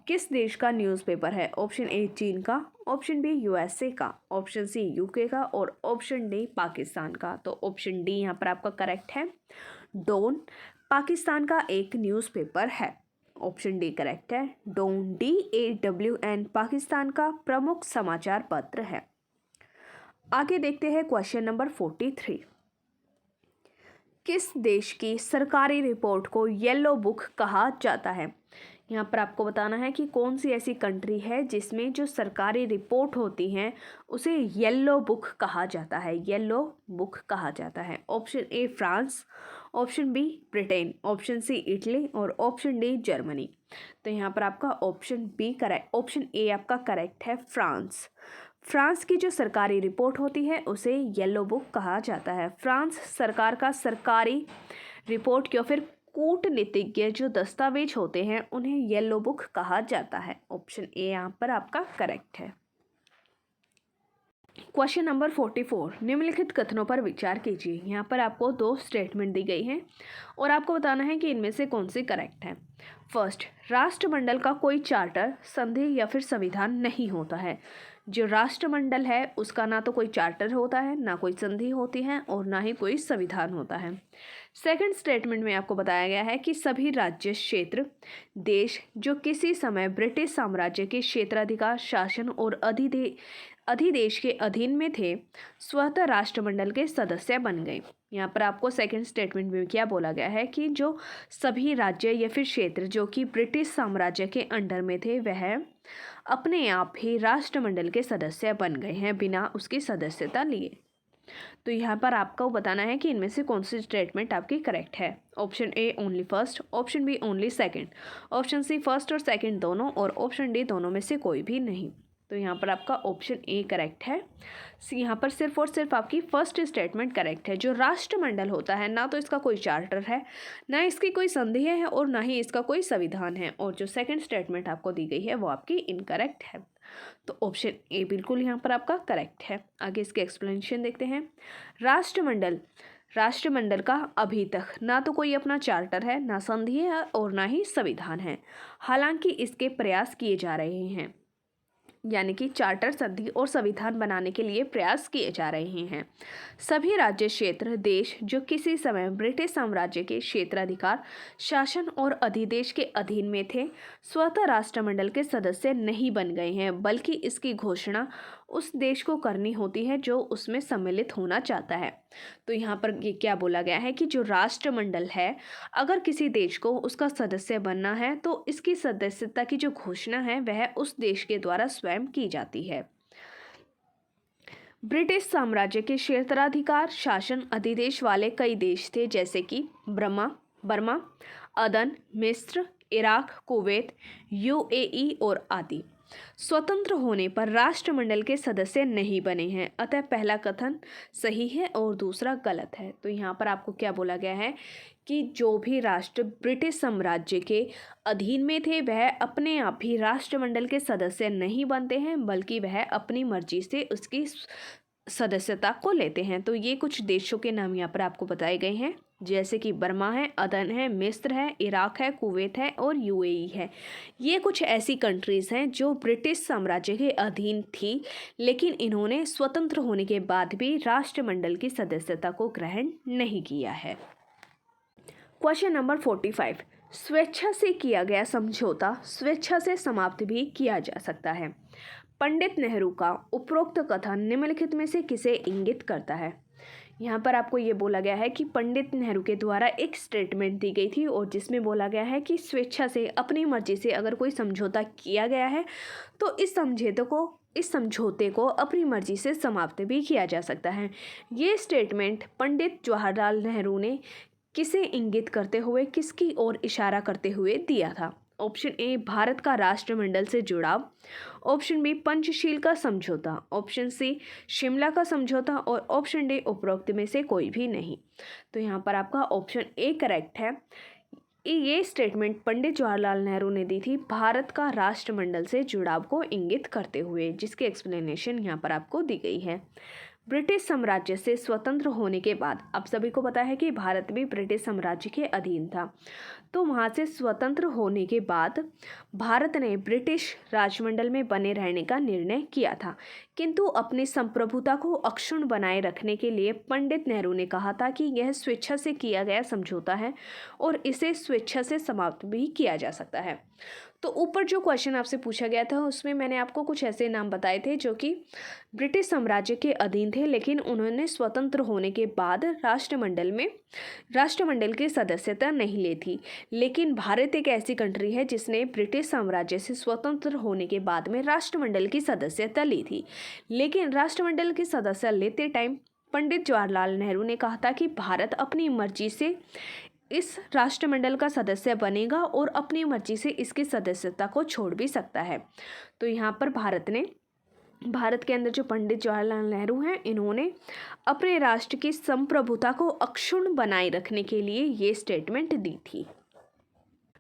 किस देश का न्यूज़पेपर है। ऑप्शन ए चीन का, ऑप्शन बी USA का, ऑप्शन सी UK का और ऑप्शन डी पाकिस्तान का। तो ऑप्शन डी यहाँ पर आपका करेक्ट है। डॉन पाकिस्तान का एक न्यूज़पेपर है। ऑप्शन डी करेक्ट है। डॉन DAWN पाकिस्तान का प्रमुख समाचार पत्र है। आगे देखते हैं क्वेश्चन नंबर 43। किस देश की सरकारी रिपोर्ट को येलो बुक कहा जाता है? यहाँ पर आपको बताना है कि कौन सी ऐसी कंट्री है जिसमें जो सरकारी रिपोर्ट होती हैं उसे येलो बुक कहा जाता है, येलो बुक कहा जाता है। Option A France, option B Britain, option C Italy और ऑप्शन डी जर्मनी। तो यहाँ पर आपका option B correct, option A आपका करेक्ट है, फ्रांस। फ्रांस की जो सरकारी रिपोर्ट होती है उसे येलो बुक कहा जाता है। फ्रांस सरकार का सरकारी रिपोर्ट या फिर कूटनीतिज्ञ जो दस्तावेज होते हैं उन्हें येलो बुक कहा जाता है। ऑप्शन ए यहाँ पर आपका करेक्ट है। क्वेश्चन नंबर 44, निम्नलिखित कथनों पर विचार कीजिए। यहाँ पर आपको 2 स्टेटमेंट दी गई हैं और आपको बताना है कि इनमें से कौन सी करेक्ट है। फर्स्ट, राष्ट्रमंडल का कोई चार्टर, संधि या फिर संविधान नहीं होता है। जो राष्ट्रमंडल है उसका ना तो कोई चार्टर होता है, ना कोई संधि होती है और ना ही कोई संविधान होता है। सेकंड स्टेटमेंट में आपको बताया गया है कि सभी राज्य, क्षेत्र, देश जो किसी समय ब्रिटिश साम्राज्य के क्षेत्राधिकार, शासन और अधिदेश के अधीन में थे, स्वतः राष्ट्रमंडल के सदस्य बन गए। यहाँ पर आपको सेकंड स्टेटमेंट में क्या बोला गया है कि जो सभी राज्य या फिर क्षेत्र जो कि ब्रिटिश साम्राज्य के अंडर में थे वह अपने आप ही राष्ट्रमंडल के सदस्य बन गए हैं बिना उसकी सदस्यता लिए। तो यहाँ पर आपको बताना है कि इनमें से कौन सी स्टेटमेंट आपकी करेक्ट है। Option A only first, option B only second, option C first और सेकंड दोनों और ऑप्शन डी दोनों में से कोई भी नहीं। तो यहाँ पर आपका ऑप्शन ए करेक्ट है। यहाँ पर सिर्फ और सिर्फ आपकी फर्स्ट स्टेटमेंट करेक्ट है। जो राष्ट्रमंडल होता है ना तो इसका कोई चार्टर है, ना इसकी कोई संधि है और ना ही इसका कोई संविधान है, और जो सेकंड स्टेटमेंट आपको दी गई है वो आपकी इनकरेक्ट है। तो ऑप्शन ए बिल्कुल यहाँ पर आपका करेक्ट है। आगे इसके एक्सप्लेनेशन देखते हैं। राष्ट्रमंडल का अभी तक ना तो कोई अपना चार्टर है, ना संधि है और ना ही संविधान है। हालांकि इसके प्रयास किए जा रहे हैं, यानी कि चार्टर, संधि और संविधान बनाने के लिए प्रयास किए जा रहे हैं। सभी राज्य, क्षेत्र, देश जो किसी समय ब्रिटिश साम्राज्य के क्षेत्राधिकार, शासन और अधिदेश के अधीन में थे, स्वतः राष्ट्रमंडल के सदस्य नहीं बन गए हैं, बल्कि इसकी घोषणा उस देश को करनी होती है जो उसमें सम्मिलित होना चाहता है। तो यहाँ पर ये क्या बोला गया है कि जो राष्ट्रमंडल है, अगर किसी देश को उसका सदस्य बनना है तो इसकी सदस्यता की जो घोषणा है वह उस देश के द्वारा स्वयं की जाती है। ब्रिटिश साम्राज्य के क्षेत्राधिकार, शासन, अधिदेश वाले कई देश थे, जैसे कि बर्मा, अदन, मिस्र, इराक, कुवैत, यूएई और आदि। स्वतंत्र होने पर राष्ट्रमंडल के सदस्य नहीं बने हैं, अतः पहला कथन सही है और दूसरा गलत है। तो यहाँ पर आपको क्या बोला गया है कि जो भी राष्ट्र ब्रिटिश साम्राज्य के अधीन में थे वह अपने आप ही राष्ट्रमंडल के सदस्य नहीं बनते हैं, बल्कि वह अपनी मर्जी से उसकी सदस्यता को लेते हैं। तो ये कुछ देशों के नाम यहाँ पर आपको बताए गए हैं, जैसे कि बर्मा है, अदन है, मिस्र है, इराक है, कुवैत है और यूएई है। ये कुछ ऐसी कंट्रीज़ हैं जो ब्रिटिश साम्राज्य के अधीन थी, लेकिन इन्होंने स्वतंत्र होने के बाद भी राष्ट्रमंडल की सदस्यता को ग्रहण नहीं किया है। क्वेश्चन नंबर 45, स्वेच्छा से किया गया समझौता स्वेच्छा से समाप्त भी किया जा सकता है। पंडित नेहरू का उपरोक्त कथन निम्नलिखित में से किसे इंगित करता है? यहाँ पर आपको ये बोला गया है कि पंडित नेहरू के द्वारा एक स्टेटमेंट दी गई थी और जिसमें बोला गया है कि स्वेच्छा से, अपनी मर्जी से अगर कोई समझौता किया गया है तो इस समझौते को अपनी मर्जी से समाप्त भी किया जा सकता है। ये स्टेटमेंट पंडित जवाहरलाल नेहरू ने किसे इंगित करते हुए, किसकी ओर इशारा करते हुए दिया था? ऑप्शन ए भारत का राष्ट्रमंडल से जुड़ाव, ऑप्शन बी पंचशील का समझौता, ऑप्शन सी शिमला का समझौता और ऑप्शन डी उपरोक्त में से कोई भी नहीं। तो यहाँ पर आपका ऑप्शन ए करेक्ट है। ये स्टेटमेंट पंडित जवाहरलाल नेहरू ने दी थी भारत का राष्ट्रमंडल से जुड़ाव को इंगित करते हुए, जिसकी एक्सप्लेनेशन यहाँ पर आपको दी गई है। ब्रिटिश साम्राज्य से स्वतंत्र होने के बाद, आप सभी को पता है कि भारत भी ब्रिटिश साम्राज्य के अधीन था, तो वहाँ से स्वतंत्र होने के बाद भारत ने ब्रिटिश राजमंडल में बने रहने का निर्णय किया था, किंतु अपनी संप्रभुता को अक्षुण्ण बनाए रखने के लिए पंडित नेहरू ने कहा था कि यह स्वेच्छा से किया गया समझौता है और इसे स्वेच्छा से समाप्त भी किया जा सकता है। तो ऊपर जो क्वेश्चन आपसे पूछा गया था उसमें मैंने आपको कुछ ऐसे नाम बताए थे जो कि ब्रिटिश साम्राज्य के अधीन थे, लेकिन उन्होंने स्वतंत्र होने के बाद राष्ट्रमंडल की सदस्यता नहीं ली थी। लेकिन भारत एक ऐसी कंट्री है जिसने ब्रिटिश साम्राज्य से स्वतंत्र होने के बाद में राष्ट्रमंडल की सदस्यता ली थी। लेकिन राष्ट्रमंडल की सदस्यता लेते टाइम पंडित जवाहरलाल नेहरू ने कहा था कि भारत अपनी मर्जी से इस राष्ट्रमंडल का सदस्य बनेगा और अपनी मर्जी से इसकी सदस्यता को छोड़ भी सकता है। तो यहाँ पर भारत के अंदर जो पंडित जवाहरलाल नेहरू हैं, इन्होंने अपने राष्ट्र की संप्रभुता को अक्षुण्ण बनाए रखने के लिए ये स्टेटमेंट दी थी।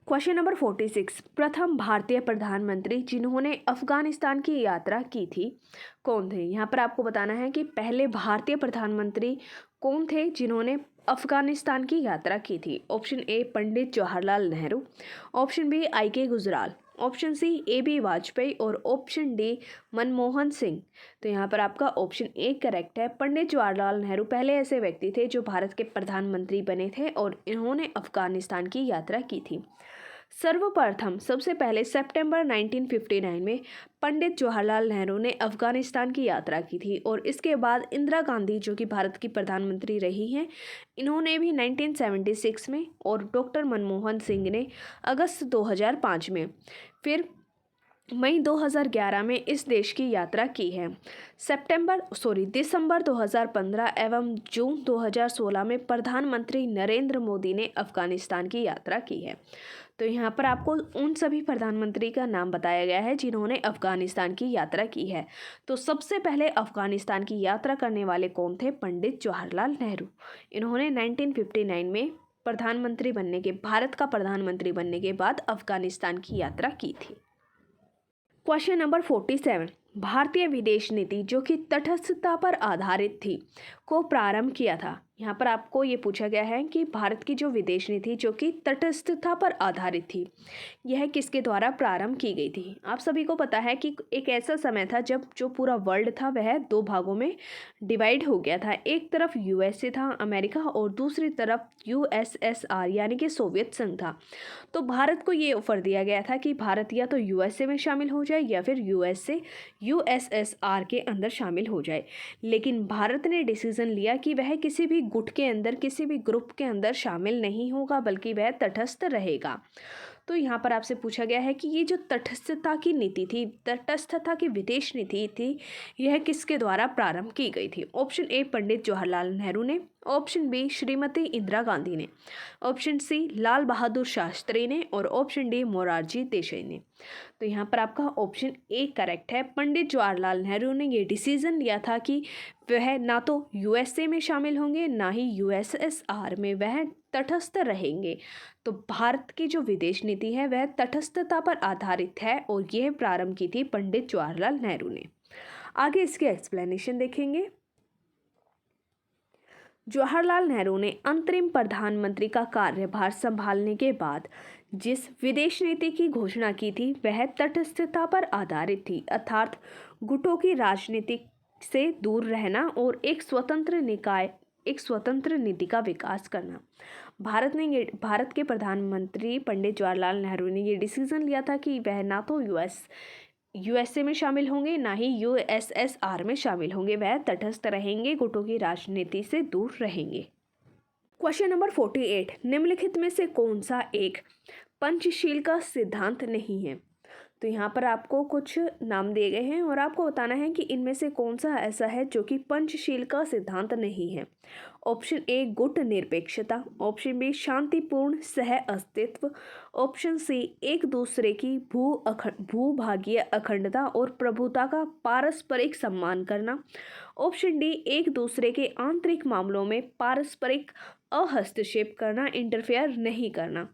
क्वेश्चन नंबर 46, प्रथम भारतीय प्रधानमंत्री जिन्होंने अफगानिस्तान की यात्रा की थी कौन थे? यहाँ पर आपको बताना है कि पहले भारतीय प्रधानमंत्री कौन थे जिन्होंने अफगानिस्तान की यात्रा की थी। Option A Pandit Jawaharlal Nehru, option B I K. Gujral, option C A B. Vajpayee और ऑप्शन डी मनमोहन सिंह। तो यहाँ पर आपका ऑप्शन ए करेक्ट है। पंडित जवाहरलाल नेहरू पहले ऐसे व्यक्ति थे जो भारत के प्रधानमंत्री बने थे और इन्होंने अफगानिस्तान की यात्रा की थी। सर्वप्रथम सबसे पहले सितंबर 1959 में पंडित जवाहरलाल नेहरू ने अफगानिस्तान की यात्रा की थी और इसके बाद इंदिरा गांधी जो कि भारत की प्रधानमंत्री रही हैं, इन्होंने भी 1976 में और डॉक्टर मनमोहन सिंह ने अगस्त 2005 में, फिर मई 2011 में इस देश की यात्रा की है। दिसंबर 2015 एवं जून 2016 में प्रधानमंत्री नरेंद्र मोदी ने अफगानिस्तान की यात्रा की है। तो यहाँ पर आपको उन सभी प्रधानमंत्री का नाम बताया गया है जिन्होंने अफगानिस्तान की यात्रा की है। तो सबसे पहले अफगानिस्तान की यात्रा करने वाले कौन थे? पंडित जवाहरलाल नेहरू। इन्होंने 1959 में भारत का प्रधानमंत्री बनने के बाद अफगानिस्तान की यात्रा की थी। क्वेश्चन नंबर 47, भारतीय विदेश नीति जो कि तटस्थता पर आधारित थी को प्रारंभ किया था। यहाँ पर आपको ये पूछा गया है कि भारत की जो विदेश नीति जो कि तटस्थता पर आधारित थी, यह किसके द्वारा प्रारंभ की गई थी? आप सभी को पता है कि एक ऐसा समय था जब जो पूरा वर्ल्ड था वह दो भागों में डिवाइड हो गया था। एक तरफ यूएसए था अमेरिका और दूसरी तरफ यूएसएसआर यानी कि सोवियत संघ था। तो भारत को ये ऑफर दिया गया था कि भारत या तो यूएसए में शामिल हो जाए या फिर यूएसए यूएसएसआर के अंदर शामिल हो जाए। लेकिन भारत ने डिसीजन लिया कि वह किसी भी गुट के अंदर, किसी भी ग्रुप के अंदर शामिल नहीं होगा, बल्कि वह तटस्थ रहेगा। तो यहाँ पर आपसे पूछा गया है कि ये जो तटस्थता की नीति थी, तटस्थता की विदेश नीति थी, यह किसके द्वारा प्रारंभ की गई थी? ऑप्शन ए पंडित जवाहरलाल नेहरू ने, ऑप्शन बी श्रीमती इंदिरा गांधी ने, ऑप्शन सी लाल बहादुर शास्त्री ने और ऑप्शन डी मोरारजी देसाई ने। तो यहाँ पर आपका ऑप्शन ए करेक्ट है। पंडित जवाहरलाल नेहरू ने ये डिसीजन लिया था कि वह ना तो यूएसए में शामिल होंगे ना ही यूएसएसआर में, वह तटस्थ रहेंगे। तो भारत की जो विदेश नीति है वह तटस्थता पर आधारित है और यह प्रारंभ की थी पंडित जवाहरलाल नेहरू ने। आगे इसके एक्सप्लेनेशन देखेंगे। जवाहरलाल नेहरू ने अंतरिम प्रधानमंत्री का कार्यभार संभालने के बाद जिस विदेश नीति की घोषणा की थी वह तटस्थता पर आधारित थी, अर्थात गुटों की राजनीति से दूर रहना और एक स्वतंत्र नीति का विकास करना। भारत के प्रधानमंत्री पंडित जवाहरलाल नेहरू ने ये डिसीजन लिया था कि वह ना तो यूएसए में शामिल होंगे ना ही यूएसएसआर में शामिल होंगे, वह तटस्थ रहेंगे, गुटों की राजनीति से दूर रहेंगे। क्वेश्चन नंबर 48, निम्नलिखित में से कौन सा एक पंचशील का सिद्धांत नहीं है? तो यहाँ पर आपको कुछ नाम दिए गए हैं और आपको बताना है कि इनमें से कौन सा ऐसा है जो कि पंचशील का सिद्धांत नहीं है। ऑप्शन ए गुट निरपेक्षता, ऑप्शन बी शांतिपूर्ण सह अस्तित्व, ऑप्शन सी एक दूसरे की भूभागीय अखंडता और प्रभुता का पारस्परिक सम्मान करना, ऑप्शन डी एक दूसरे के आंतरिक मामलों में पारस्परिक हस्तक्षेप करना, इंटरफेयर नहीं करना।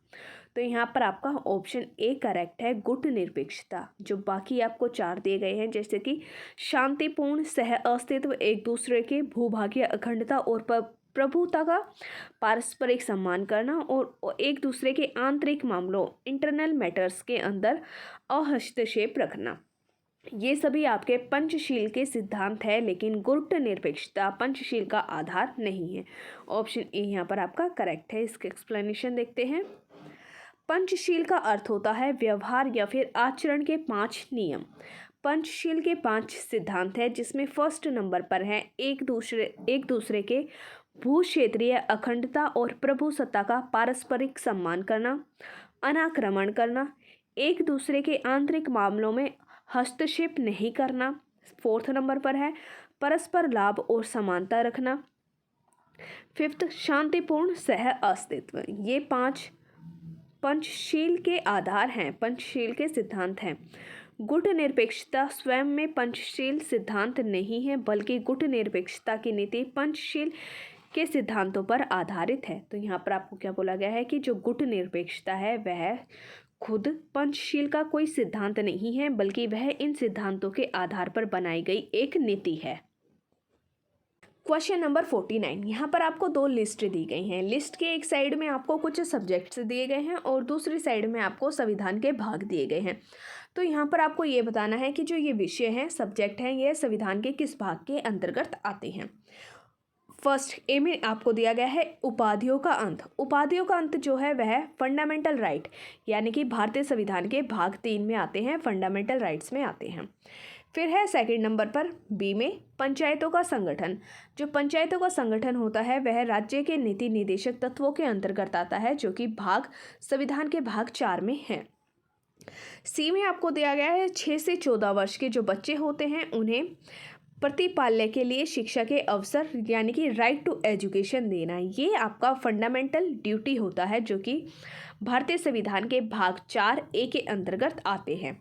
तो यहाँ पर आपका ऑप्शन ए करेक्ट है, गुट निरपेक्षता। जो बाकी आपको 4 दिए गए हैं जैसे कि शांतिपूर्ण सह अस्तित्व, एक दूसरे के भूभागीय अखंडता और प्रभुता का पारस्परिक सम्मान करना और एक दूसरे के आंतरिक मामलों इंटरनल मैटर्स के अंदर हस्तक्षेप रखना, ये सभी आपके पंचशील के सिद्धांत है, लेकिन गुट निरपेक्षता पंचशील का आधार नहीं है। ऑप्शन ए यहाँ पर आपका करेक्ट है। इसके एक्सप्लेनेशन देखते हैं। पंचशील का अर्थ होता है व्यवहार या फिर आचरण के 5 नियम। पंचशील के 5 सिद्धांत है, जिसमें फर्स्ट नंबर पर है एक दूसरे के भू क्षेत्रीय अखंडता और प्रभुसत्ता का पारस्परिक सम्मान करना, अनाक्रमण करना, एक दूसरे के आंतरिक मामलों में हस्तक्षेप नहीं करना। फोर्थ नंबर पर है परस्पर लाभ और समानता रखना। फिफ्थ, शांतिपूर्ण सह अस्तित्व। ये 5 पंचशील के आधार हैं, पंचशील के सिद्धांत हैं। गुट निरपेक्षता स्वयं में पंचशील सिद्धांत नहीं है, बल्कि गुट निरपेक्षता की नीति पंचशील के सिद्धांतों पर आधारित है। तो यहाँ पर आपको क्या बोला गया है कि जो गुट निरपेक्षता है वह खुद पंचशील का कोई सिद्धांत नहीं है, बल्कि वह इन सिद्धांतों के आधार पर बनाई गई एक नीति है। क्वेश्चन नंबर 49, यहाँ पर आपको 2 लिस्ट दी गई हैं। लिस्ट के एक साइड में आपको कुछ सब्जेक्ट्स दिए गए हैं और दूसरी साइड में आपको संविधान के भाग दिए गए हैं। तो यहाँ पर आपको ये बताना है कि जो ये विषय हैं, सब्जेक्ट हैं, ये संविधान के किस भाग के अंतर्गत आते हैं। फर्स्ट ए में आपको दिया गया है उपाधियों का अंत। उपाधियों का अंत जो है वह फंडामेंटल राइट यानी कि भारतीय संविधान के भाग 3 में आते हैं, फंडामेंटल राइट्स में आते हैं। फिर है सेकंड नंबर पर बी में पंचायतों का संगठन। जो पंचायतों का संगठन होता है वह राज्य के नीति निदेशक तत्वों के अंतर्गत आता है, जो कि संविधान के भाग 4 में है। सी में आपको दिया गया है 6 से 14 वर्ष के जो बच्चे होते हैं उन्हें प्रतिपाल्य के लिए शिक्षा के अवसर यानी कि राइट टू एजुकेशन देना, ये आपका फंडामेंटल ड्यूटी होता है, जो कि भारतीय संविधान के भाग 4A के अंतर्गत आते हैं।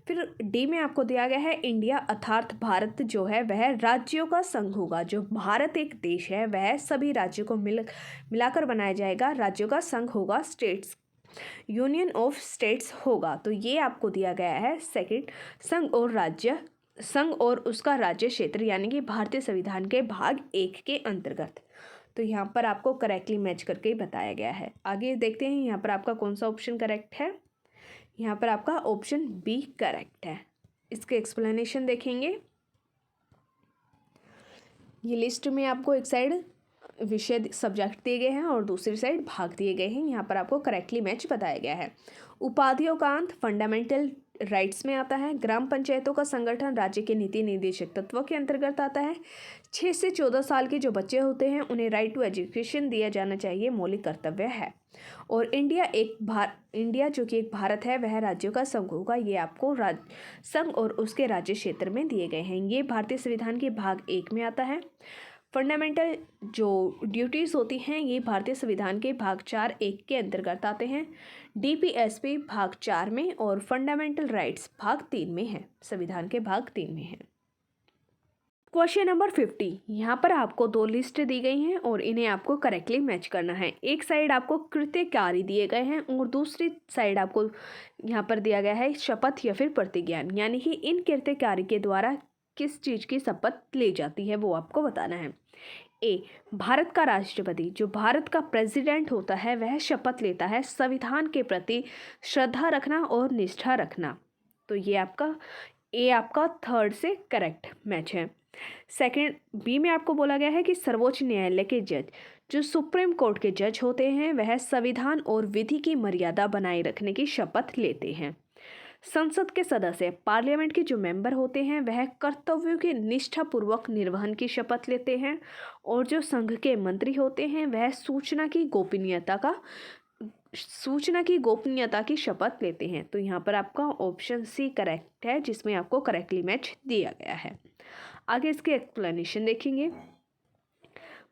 फिर डी में आपको दिया गया है इंडिया अर्थात भारत जो है वह राज्यों का संघ होगा। जो भारत एक देश है वह सभी राज्यों को मिलाकर बनाया जाएगा, राज्यों का संघ होगा, स्टेट्स यूनियन ऑफ स्टेट्स होगा। तो ये आपको दिया गया है सेकंड, संघ और उसका राज्य क्षेत्र यानी कि भारतीय संविधान के भाग 1 के अंतर्गत। तो यहाँ पर आपको करेक्टली मैच करके बताया गया है। आगे देखते हैं यहाँ पर आपका कौन सा ऑप्शन करेक्ट है। यहाँ पर आपका ऑप्शन बी करेक्ट है। इसके एक्सप्लेनेशन देखेंगे। ये लिस्ट में आपको एक साइड विषय सब्जेक्ट दिए गए हैं और दूसरी साइड भाग दिए गए हैं। यहाँ पर आपको करेक्टली मैच बताया गया है। उपाधियों का अंत फंडामेंटल राइट्स में आता है। ग्राम पंचायतों का संगठन राज्य के नीति निदेशक तत्वों के अंतर्गत आता है। 6 से 14 साल के जो बच्चे होते हैं उन्हें राइट टू एजुकेशन दिया जाना चाहिए, मौलिक कर्तव्य है। और इंडिया जो कि एक भारत है वह राज्यों का संघ होगा। ये आपको संघ और उसके राज्य क्षेत्र में दिए गए हैं। ये भारतीय संविधान के भाग 1 में आता है। फंडामेंटल जो ड्यूटीज़ होती हैं ये भारतीय संविधान के भाग 4(1) के अंतर्गत आते हैं। डीपीएसपी भाग 4 में और फंडामेंटल राइट्स भाग 3 में है, संविधान के भाग 3 में है। क्वेश्चन नंबर 50, यहाँ पर आपको 2 लिस्ट दी गई हैं और इन्हें आपको करेक्टली मैच करना है। एक साइड आपको कृत्य कार्य दिए गए हैं और दूसरी साइड आपको यहाँ पर दिया गया है शपथ या फिर प्रतिज्ञान, यानी कि इन कृत्य कार्य के द्वारा किस चीज़ की शपथ ली जाती है वो आपको बताना है। ए, भारत का राष्ट्रपति जो भारत का प्रेसिडेंट होता है वह शपथ लेता है संविधान के प्रति श्रद्धा रखना और निष्ठा रखना। तो ये आपका थर्ड से करेक्ट मैच है। सेकंड बी में आपको बोला गया है कि सर्वोच्च न्यायालय के जज जो सुप्रीम कोर्ट के जज होते हैं वह संविधान और विधि की मर्यादा बनाए रखने की शपथ लेते हैं। संसद के सदस्य पार्लियामेंट के जो मेंबर होते हैं वह कर्तव्यों के निष्ठापूर्वक निर्वहन की शपथ लेते हैं और जो संघ के मंत्री होते हैं वह सूचना की गोपनीयता की शपथ लेते हैं। तो यहाँ पर आपका ऑप्शन सी करेक्ट है जिसमें आपको करेक्टली मैच दिया गया है। आगे इसके एक्सप्लेनेशन देखेंगे।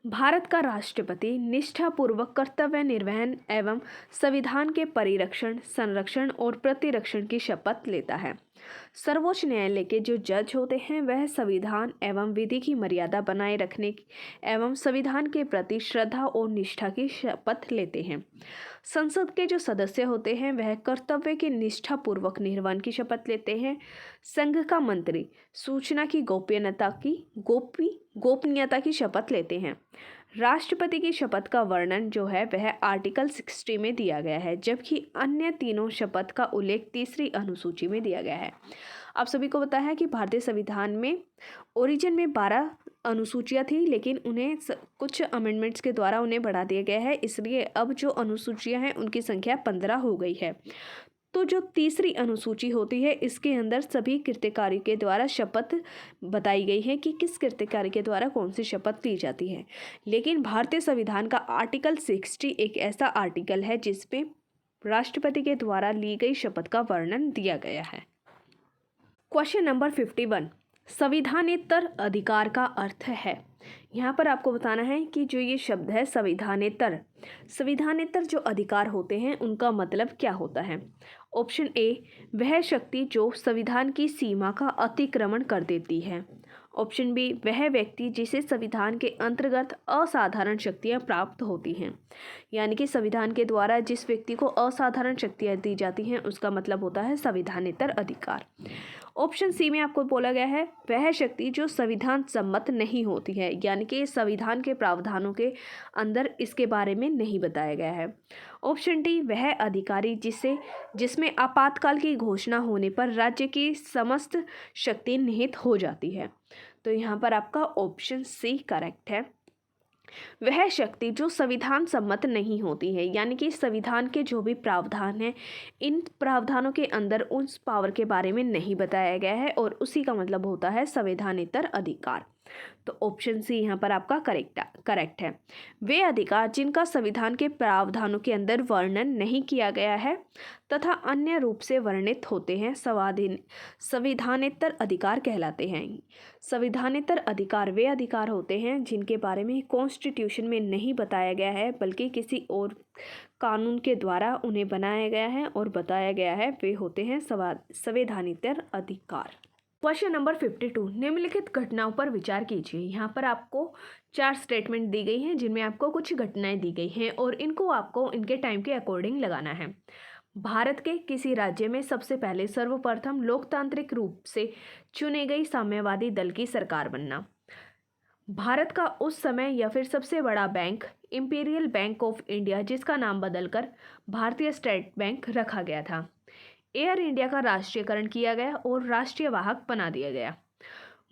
भारत का राष्ट्रपति निष्ठापूर्वक कर्तव्य निर्वहन एवं संविधान के परिरक्षण, संरक्षण और प्रतिरक्षण की शपथ लेता है। सर्वोच्च न्यायालय के जो जज होते हैं वह संविधान एवं विधि की मर्यादा बनाए रखने एवं संविधान के प्रति श्रद्धा और निष्ठा की शपथ लेते हैं। संसद के जो सदस्य होते हैं वह कर्तव्य के निष्ठापूर्वक निर्वहन की शपथ लेते हैं। संघ का मंत्री सूचना की गोपनीयता की शपथ लेते हैं। राष्ट्रपति की शपथ का वर्णन जो है वह आर्टिकल 60 में दिया गया है, जबकि अन्य तीनों शपथ का उल्लेख तीसरी अनुसूची में दिया गया है। आप सभी को पता है कि भारतीय संविधान में ओरिजिन में 12 अनुसूचियाँ थी, लेकिन उन्हें कुछ अमेंडमेंट्स के द्वारा उन्हें बढ़ा दिया गया है, इसलिए अब जो अनुसूचियाँ हैं उनकी संख्या 15 हो गई है। तो जो तीसरी अनुसूची होती है, इसके अंदर सभी कृत्यकारी के द्वारा शपथ बताई गई है कि किस कृत्यकारी के द्वारा कौन सी शपथ ली जाती है। लेकिन भारतीय संविधान का आर्टिकल 60 एक ऐसा आर्टिकल है जिसमें राष्ट्रपति के द्वारा ली गई शपथ का वर्णन दिया गया है। क्वेश्चन नंबर 51, संविधानेतर अधिकार का अर्थ है। यहाँ पर आपको बताना है कि जो ये शब्द है संविधानेतर, संविधानेतर जो अधिकार होते हैं उनका मतलब क्या होता है। ऑप्शन ए, वह शक्ति जो संविधान की सीमा का अतिक्रमण कर देती है। ऑप्शन बी, वह व्यक्ति जिसे संविधान के अंतर्गत असाधारण शक्तियाँ प्राप्त होती हैं, यानी कि संविधान के द्वारा जिस व्यक्ति को असाधारण शक्तियाँ दी जाती हैं उसका मतलब होता है संविधानेतर अधिकार। ऑप्शन सी में आपको बोला गया है वह शक्ति जो संविधान सम्मत नहीं होती है, यानी कि संविधान के प्रावधानों के अंदर इसके बारे में नहीं बताया गया है। ऑप्शन डी, वह अधिकारी जिसमें आपातकाल की घोषणा होने पर राज्य की समस्त शक्ति निहित हो जाती है। तो यहाँ पर आपका ऑप्शन सी करेक्ट है। वह शक्ति जो संविधान सम्मत नहीं होती है, यानी कि संविधान के जो भी प्रावधान हैं इन प्रावधानों के अंदर उस पावर के बारे में नहीं बताया गया है और उसी का मतलब होता है संवैधानिक अधिकार। तो ऑप्शन सी यहाँ पर आपका करेक्ट है। वे अधिकार जिनका संविधान के प्रावधानों के अंदर वर्णन नहीं किया गया है तथा अन्य रूप से वर्णित होते हैं संविधानेतर अधिकार कहलाते हैं। संविधानेतर अधिकार वे अधिकार होते हैं जिनके बारे में कॉन्स्टिट्यूशन में नहीं बताया गया है बल्कि किसी और कानून के द्वारा उन्हें बनाया गया है और बताया गया है, वे होते हैं संवैधानिक अधिकार। क्वेश्चन नंबर 52, निम्नलिखित घटनाओं पर विचार कीजिए। यहाँ पर आपको 4 स्टेटमेंट दी गई हैं जिनमें आपको कुछ घटनाएं दी गई हैं और इनको आपको इनके टाइम के अकॉर्डिंग लगाना है। भारत के किसी राज्य में सबसे पहले सर्वप्रथम लोकतांत्रिक रूप से चुने गई साम्यवादी दल की सरकार बनना। भारत का उस समय या फिर सबसे बड़ा bank imperial bank of India, जिसका नाम बदलकर भारतीय स्टेट बैंक रखा गया था। एयर इंडिया का राष्ट्रीयकरण किया गया और राष्ट्रीय वाहक बना दिया गया।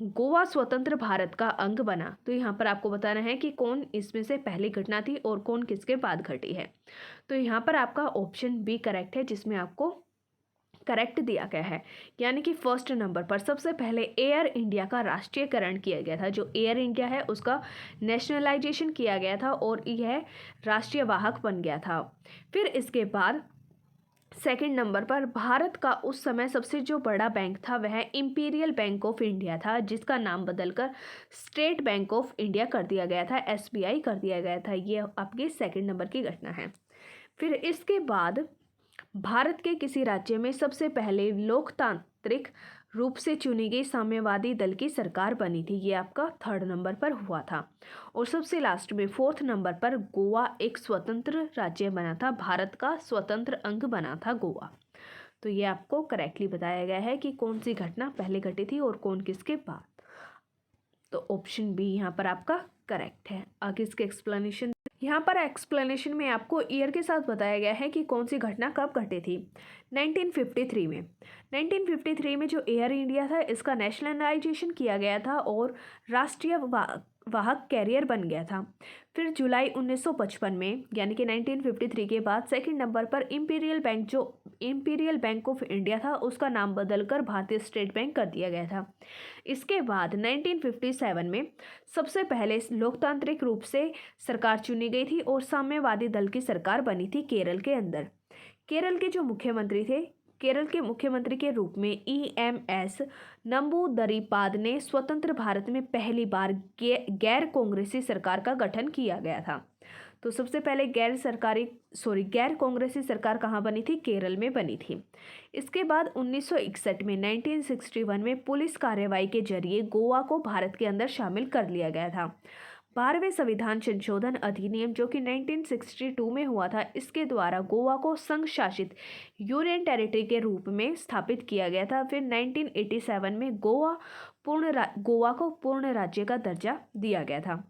गोवा स्वतंत्र भारत का अंग बना। तो यहाँ पर आपको बताना है कि कौन इसमें से पहली घटना थी और कौन किसके बाद घटी है। तो यहाँ पर आपका ऑप्शन बी करेक्ट है, जिसमें आपको करेक्ट दिया गया है, यानी कि फर्स्ट नंबर पर सबसे पहले एयर इंडिया का राष्ट्रीयकरण किया गया था। जो एयर इंडिया है उसका नेशनलाइजेशन किया गया था और यह राष्ट्रीय वाहक बन गया था। फिर इसके बाद सेकंड नंबर पर भारत का उस समय सबसे जो बड़ा बैंक था वह इंपीरियल बैंक ऑफ इंडिया था, जिसका नाम बदलकर स्टेट बैंक ऑफ इंडिया कर दिया गया था, SBI कर दिया गया था। ये आपके सेकंड नंबर की घटना है। फिर इसके बाद भारत के किसी राज्य में सबसे पहले लोकतांत्रिक रूप से चुनी गई साम्यवादी दल की सरकार बनी थी। ये आपका थर्ड नंबर पर हुआ था। और सबसे लास्ट में फोर्थ नंबर पर गोवा एक स्वतंत्र राज्य बना था, भारत का स्वतंत्र अंग बना था गोवा। तो ये आपको करेक्टली बताया गया है कि कौन सी घटना पहले घटी थी और कौन किसके बाद। तो ऑप्शन बी यहाँ पर आपका करेक्ट है। आगे इसके एक्सप्लेनेशन, यहाँ पर एक्सप्लेनेशन में आपको ईयर के साथ बताया गया है कि कौन सी घटना कब घटी थी। 1953 में। 1953 में जो एयर इंडिया था इसका नेशनलाइजेशन किया गया था और राष्ट्रीय वाहक कैरियर बन गया था। फिर जुलाई 1955 में, यानी कि 1953 के बाद सेकंड नंबर पर इंपीरियल बैंक, जो इंपीरियल बैंक ऑफ इंडिया था उसका नाम बदलकर भारतीय स्टेट बैंक कर दिया गया था। इसके बाद 1957 में सबसे पहले लोकतांत्रिक रूप से सरकार चुनी गई थी और साम्यवादी दल की सरकार बनी थी केरल के अंदर। केरल के जो मुख्यमंत्री थे, केरल के मुख्यमंत्री के रूप में EMS नंबूदरीपाद ने स्वतंत्र भारत में पहली बार गैर कांग्रेसी सरकार का गठन किया गया था। तो सबसे पहले गैर कांग्रेसी सरकार कहाँ बनी थी? केरल में बनी थी। इसके बाद 1961 में 1961 में पुलिस कार्रवाई के जरिए गोवा को भारत के अंदर शामिल कर लिया गया था। 12वें संविधान संशोधन अधिनियम जो कि 1962 में हुआ था, इसके द्वारा गोवा को संघ शासित यूनियन टेरिटरी के रूप में स्थापित किया गया था। फिर 1987 में गोवा को पूर्ण राज्य का दर्जा दिया गया था।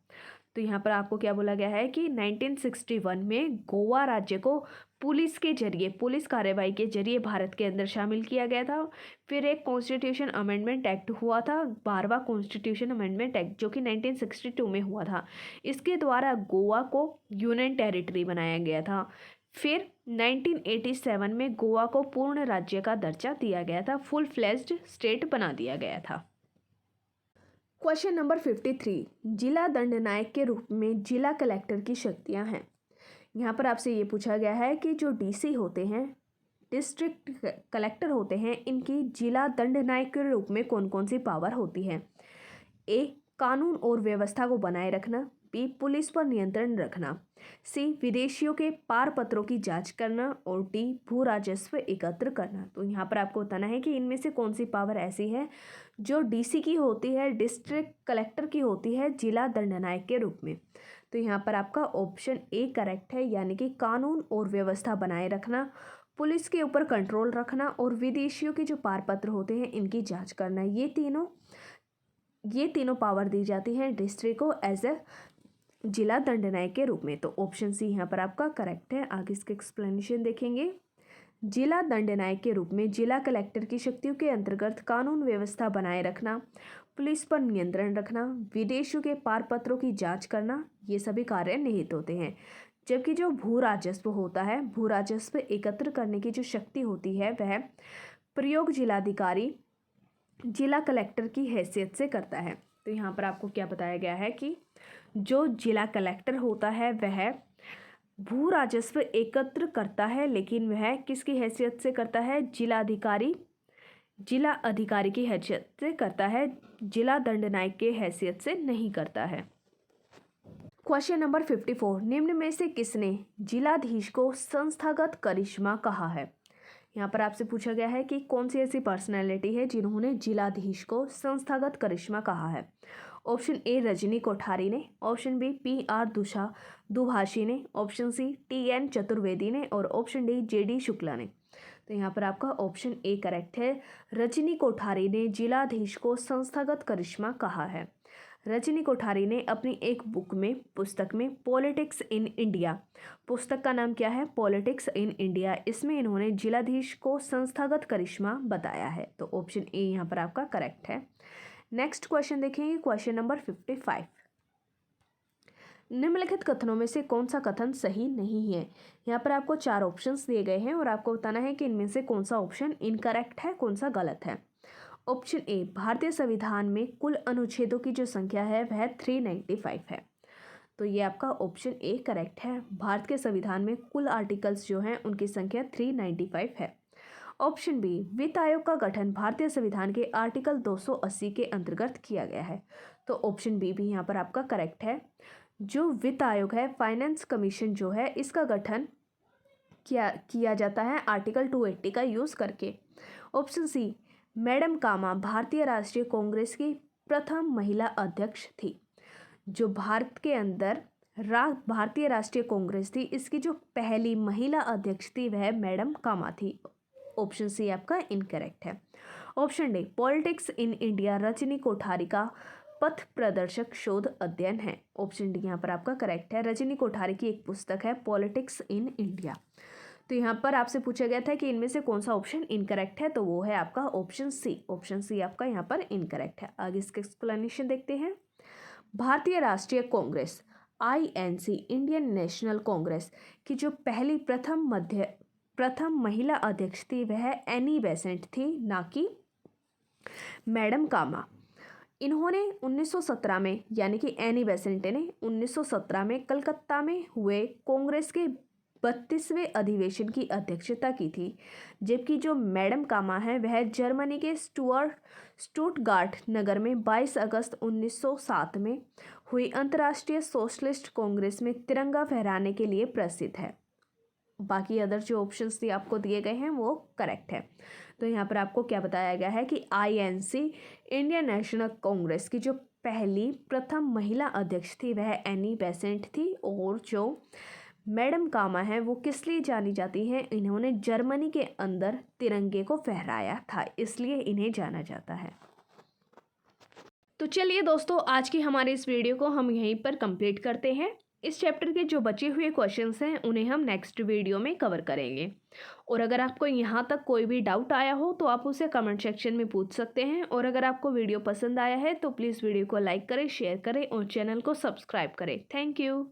तो यहाँ पर आपको क्या बोला गया है कि 1961 में गोवा राज्य को पुलिस के जरिए, पुलिस कार्रवाई के जरिए भारत के अंदर शामिल किया गया था। फिर एक कॉन्स्टिट्यूशन अमेंडमेंट एक्ट हुआ था, 12वां कॉन्स्टिट्यूशन अमेंडमेंट एक्ट, जो कि 1962 में हुआ था। इसके द्वारा गोवा को यूनियन टेरिटरी बनाया गया था। फिर 1987 में गोवा को पूर्ण राज्य का दर्जा दिया गया था, फुल फ्लेज्ड स्टेट बना दिया गया था। क्वेश्चन नंबर 53, जिला दंडनायक के रूप में जिला कलेक्टर की शक्तियां हैं। यहाँ पर आपसे ये पूछा गया है कि जो डीसी होते हैं, डिस्ट्रिक्ट कलेक्टर होते हैं, इनकी जिला दंडनायक के रूप में कौन कौन सी पावर होती है। ए, कानून और व्यवस्था को बनाए रखना। बी, पुलिस पर नियंत्रण रखना। सी, विदेशियों के पार पत्रों की जांच करना। और डी, भू राजस्व एकत्र करना। तो यहाँ पर आपको बताना है कि इनमें से कौन सी पावर ऐसी है जो डीसी की होती है, डिस्ट्रिक्ट कलेक्टर की होती है जिला दंडनायक के रूप में। तो यहाँ पर आपका ऑप्शन ए करेक्ट है, यानी कि कानून और व्यवस्था बनाए रखना, पुलिस के ऊपर कंट्रोल रखना और विदेशियों के जो पारपत्र होते हैं इनकी जांच करना। ये तीनों पावर दी जाती हैं डिस्ट्रिक्ट को एज ए जिला दंडनायक के रूप में। तो ऑप्शन सी यहाँ पर आपका करेक्ट है। आगे इसके एक्सप्लेनेशन देखेंगे। जिला दंडनायक के रूप में जिला कलेक्टर की शक्तियों के अंतर्गत कानून व्यवस्था बनाए रखना, पुलिस पर नियंत्रण रखना, विदेशियों के पारपत्रों की जांच करना, ये सभी कार्य निहित होते हैं। जबकि जो भू राजस्व होता है, भू राजस्व एकत्र करने की जो शक्ति होती है वह प्रयोग जिलाधिकारी जिला कलेक्टर की हैसियत से करता है। तो यहाँ पर आपको क्या बताया गया है कि जो जिला कलेक्टर होता है वह भू राजस्व एकत्र करता है, लेकिन वह किसकी हैसियत से करता है, जिला अधिकारी की हैसियत से करता है, जिला दंडनायक के हैसियत से नहीं करता है। क्वेश्चन नंबर 54, निम्न में से किसने जिलाधीश को संस्थागत करिश्मा कहा है। यहाँ पर आपसे पूछा गया है कि कौन सी ऐसी पर्सनैलिटी है जिन्होंने जिलाधीश को संस्थागत करिश्मा कहा है। ऑप्शन ए, रजनी कोठारी ने। ऑप्शन बी, PR दुभाषी ने। ऑप्शन सी, TN चतुर्वेदी ने। और ऑप्शन डी, JD शुक्ला ने। तो यहाँ पर आपका ऑप्शन ए करेक्ट है। रजनी कोठारी ने जिलाधीश को संस्थागत करिश्मा कहा है। रजनी कोठारी ने अपनी एक पुस्तक में पॉलिटिक्स इन इंडिया, पुस्तक का नाम क्या है, पॉलिटिक्स इन इंडिया, इसमें इन्होंने जिलाधीश को संस्थागत करिश्मा बताया है। तो ऑप्शन ए यहाँ पर आपका करेक्ट है। नेक्स्ट क्वेश्चन देखेंगे, क्वेश्चन नंबर 55, निम्नलिखित कथनों में से कौन सा कथन सही नहीं है। यहाँ पर आपको 4 ऑप्शंस दिए गए हैं और आपको बताना है कि इनमें से कौन सा ऑप्शन इनकरेक्ट है, कौन सा गलत है। ऑप्शन ए, भारतीय संविधान में कुल अनुच्छेदों की जो संख्या है वह 395 है। तो ये आपका ऑप्शन ए करेक्ट है। भारत के संविधान में कुल आर्टिकल्स जो हैं उनकी संख्या 395 है। ऑप्शन बी, वित्त आयोग का गठन भारतीय संविधान के आर्टिकल 280 के अंतर्गत किया गया है। तो ऑप्शन बी भी यहाँ पर आपका करेक्ट है। जो वित्त आयोग है, फाइनेंस कमीशन जो है, इसका गठन किया जाता है आर्टिकल 280 का यूज़ करके। ऑप्शन सी, मैडम कामा भारतीय राष्ट्रीय कांग्रेस की प्रथम महिला अध्यक्ष थी। जो भारत के अंदर भारतीय राष्ट्रीय कांग्रेस थी, इसकी जो पहली महिला अध्यक्ष थी वह मैडम कामा थी। ऑप्शन सी आपका इनकरेक्ट है। Option D, politics in India Rajni Kothari का पथ प्रदर्शक शोध अध्ययन है। ऑप्शन डी यहाँ पर आपका करेक्ट है। रजनी कोठारी की एक पुस्तक है पॉलिटिक्स इन इंडिया। तो यहाँ पर आपसे पूछा गया था कि इनमें से कौन सा ऑप्शन इनकरेक्ट है, तो वो है आपका ऑप्शन सी। ऑप्शन सी आपका यहाँ पर इनकरेक्ट है। आगे इसका एक्सप्लेनेशन देखते हैं। भारतीय राष्ट्रीय Congress INC, Indian national Congress की जो प्रथम महिला अध्यक्ष थी वह एनी बेसेंट थी, ना कि मैडम कामा। इन्होंने 1917 में, यानी कि एनी बेसेंट ने 1917 में कलकत्ता में हुए कांग्रेस के 32वें अधिवेशन की अध्यक्षता की थी। जबकि जो मैडम कामा है वह जर्मनी के स्टुटगार्ट नगर में 22 अगस्त 1907 में हुई अंतर्राष्ट्रीय सोशलिस्ट कांग्रेस में तिरंगा फहराने के लिए प्रसिद्ध है। बाकी अदर जो ऑप्शंस आपको दिए गए हैं वो करेक्ट है। तो यहाँ पर आपको क्या बताया गया है कि INC, इंडियन नेशनल कांग्रेस की जो प्रथम महिला अध्यक्ष थी वह एनी बेसेंट थी। और जो मैडम कामा है वो किस लिए जानी जाती हैं, इन्होंने जर्मनी के अंदर तिरंगे को फहराया था, इसलिए इन्हें जाना जाता है। तो चलिए दोस्तों, आज की हमारे इस वीडियो को हम यहीं पर कंप्लीट करते हैं। इस चैप्टर के जो बचे हुए क्वेश्चंस हैं उन्हें हम नेक्स्ट वीडियो में कवर करेंगे। और अगर आपको यहाँ तक कोई भी डाउट आया हो तो आप उसे कमेंट सेक्शन में पूछ सकते हैं। और अगर आपको वीडियो पसंद आया है तो प्लीज़ वीडियो को लाइक करें, शेयर करें और चैनल को सब्सक्राइब करें। Thank you.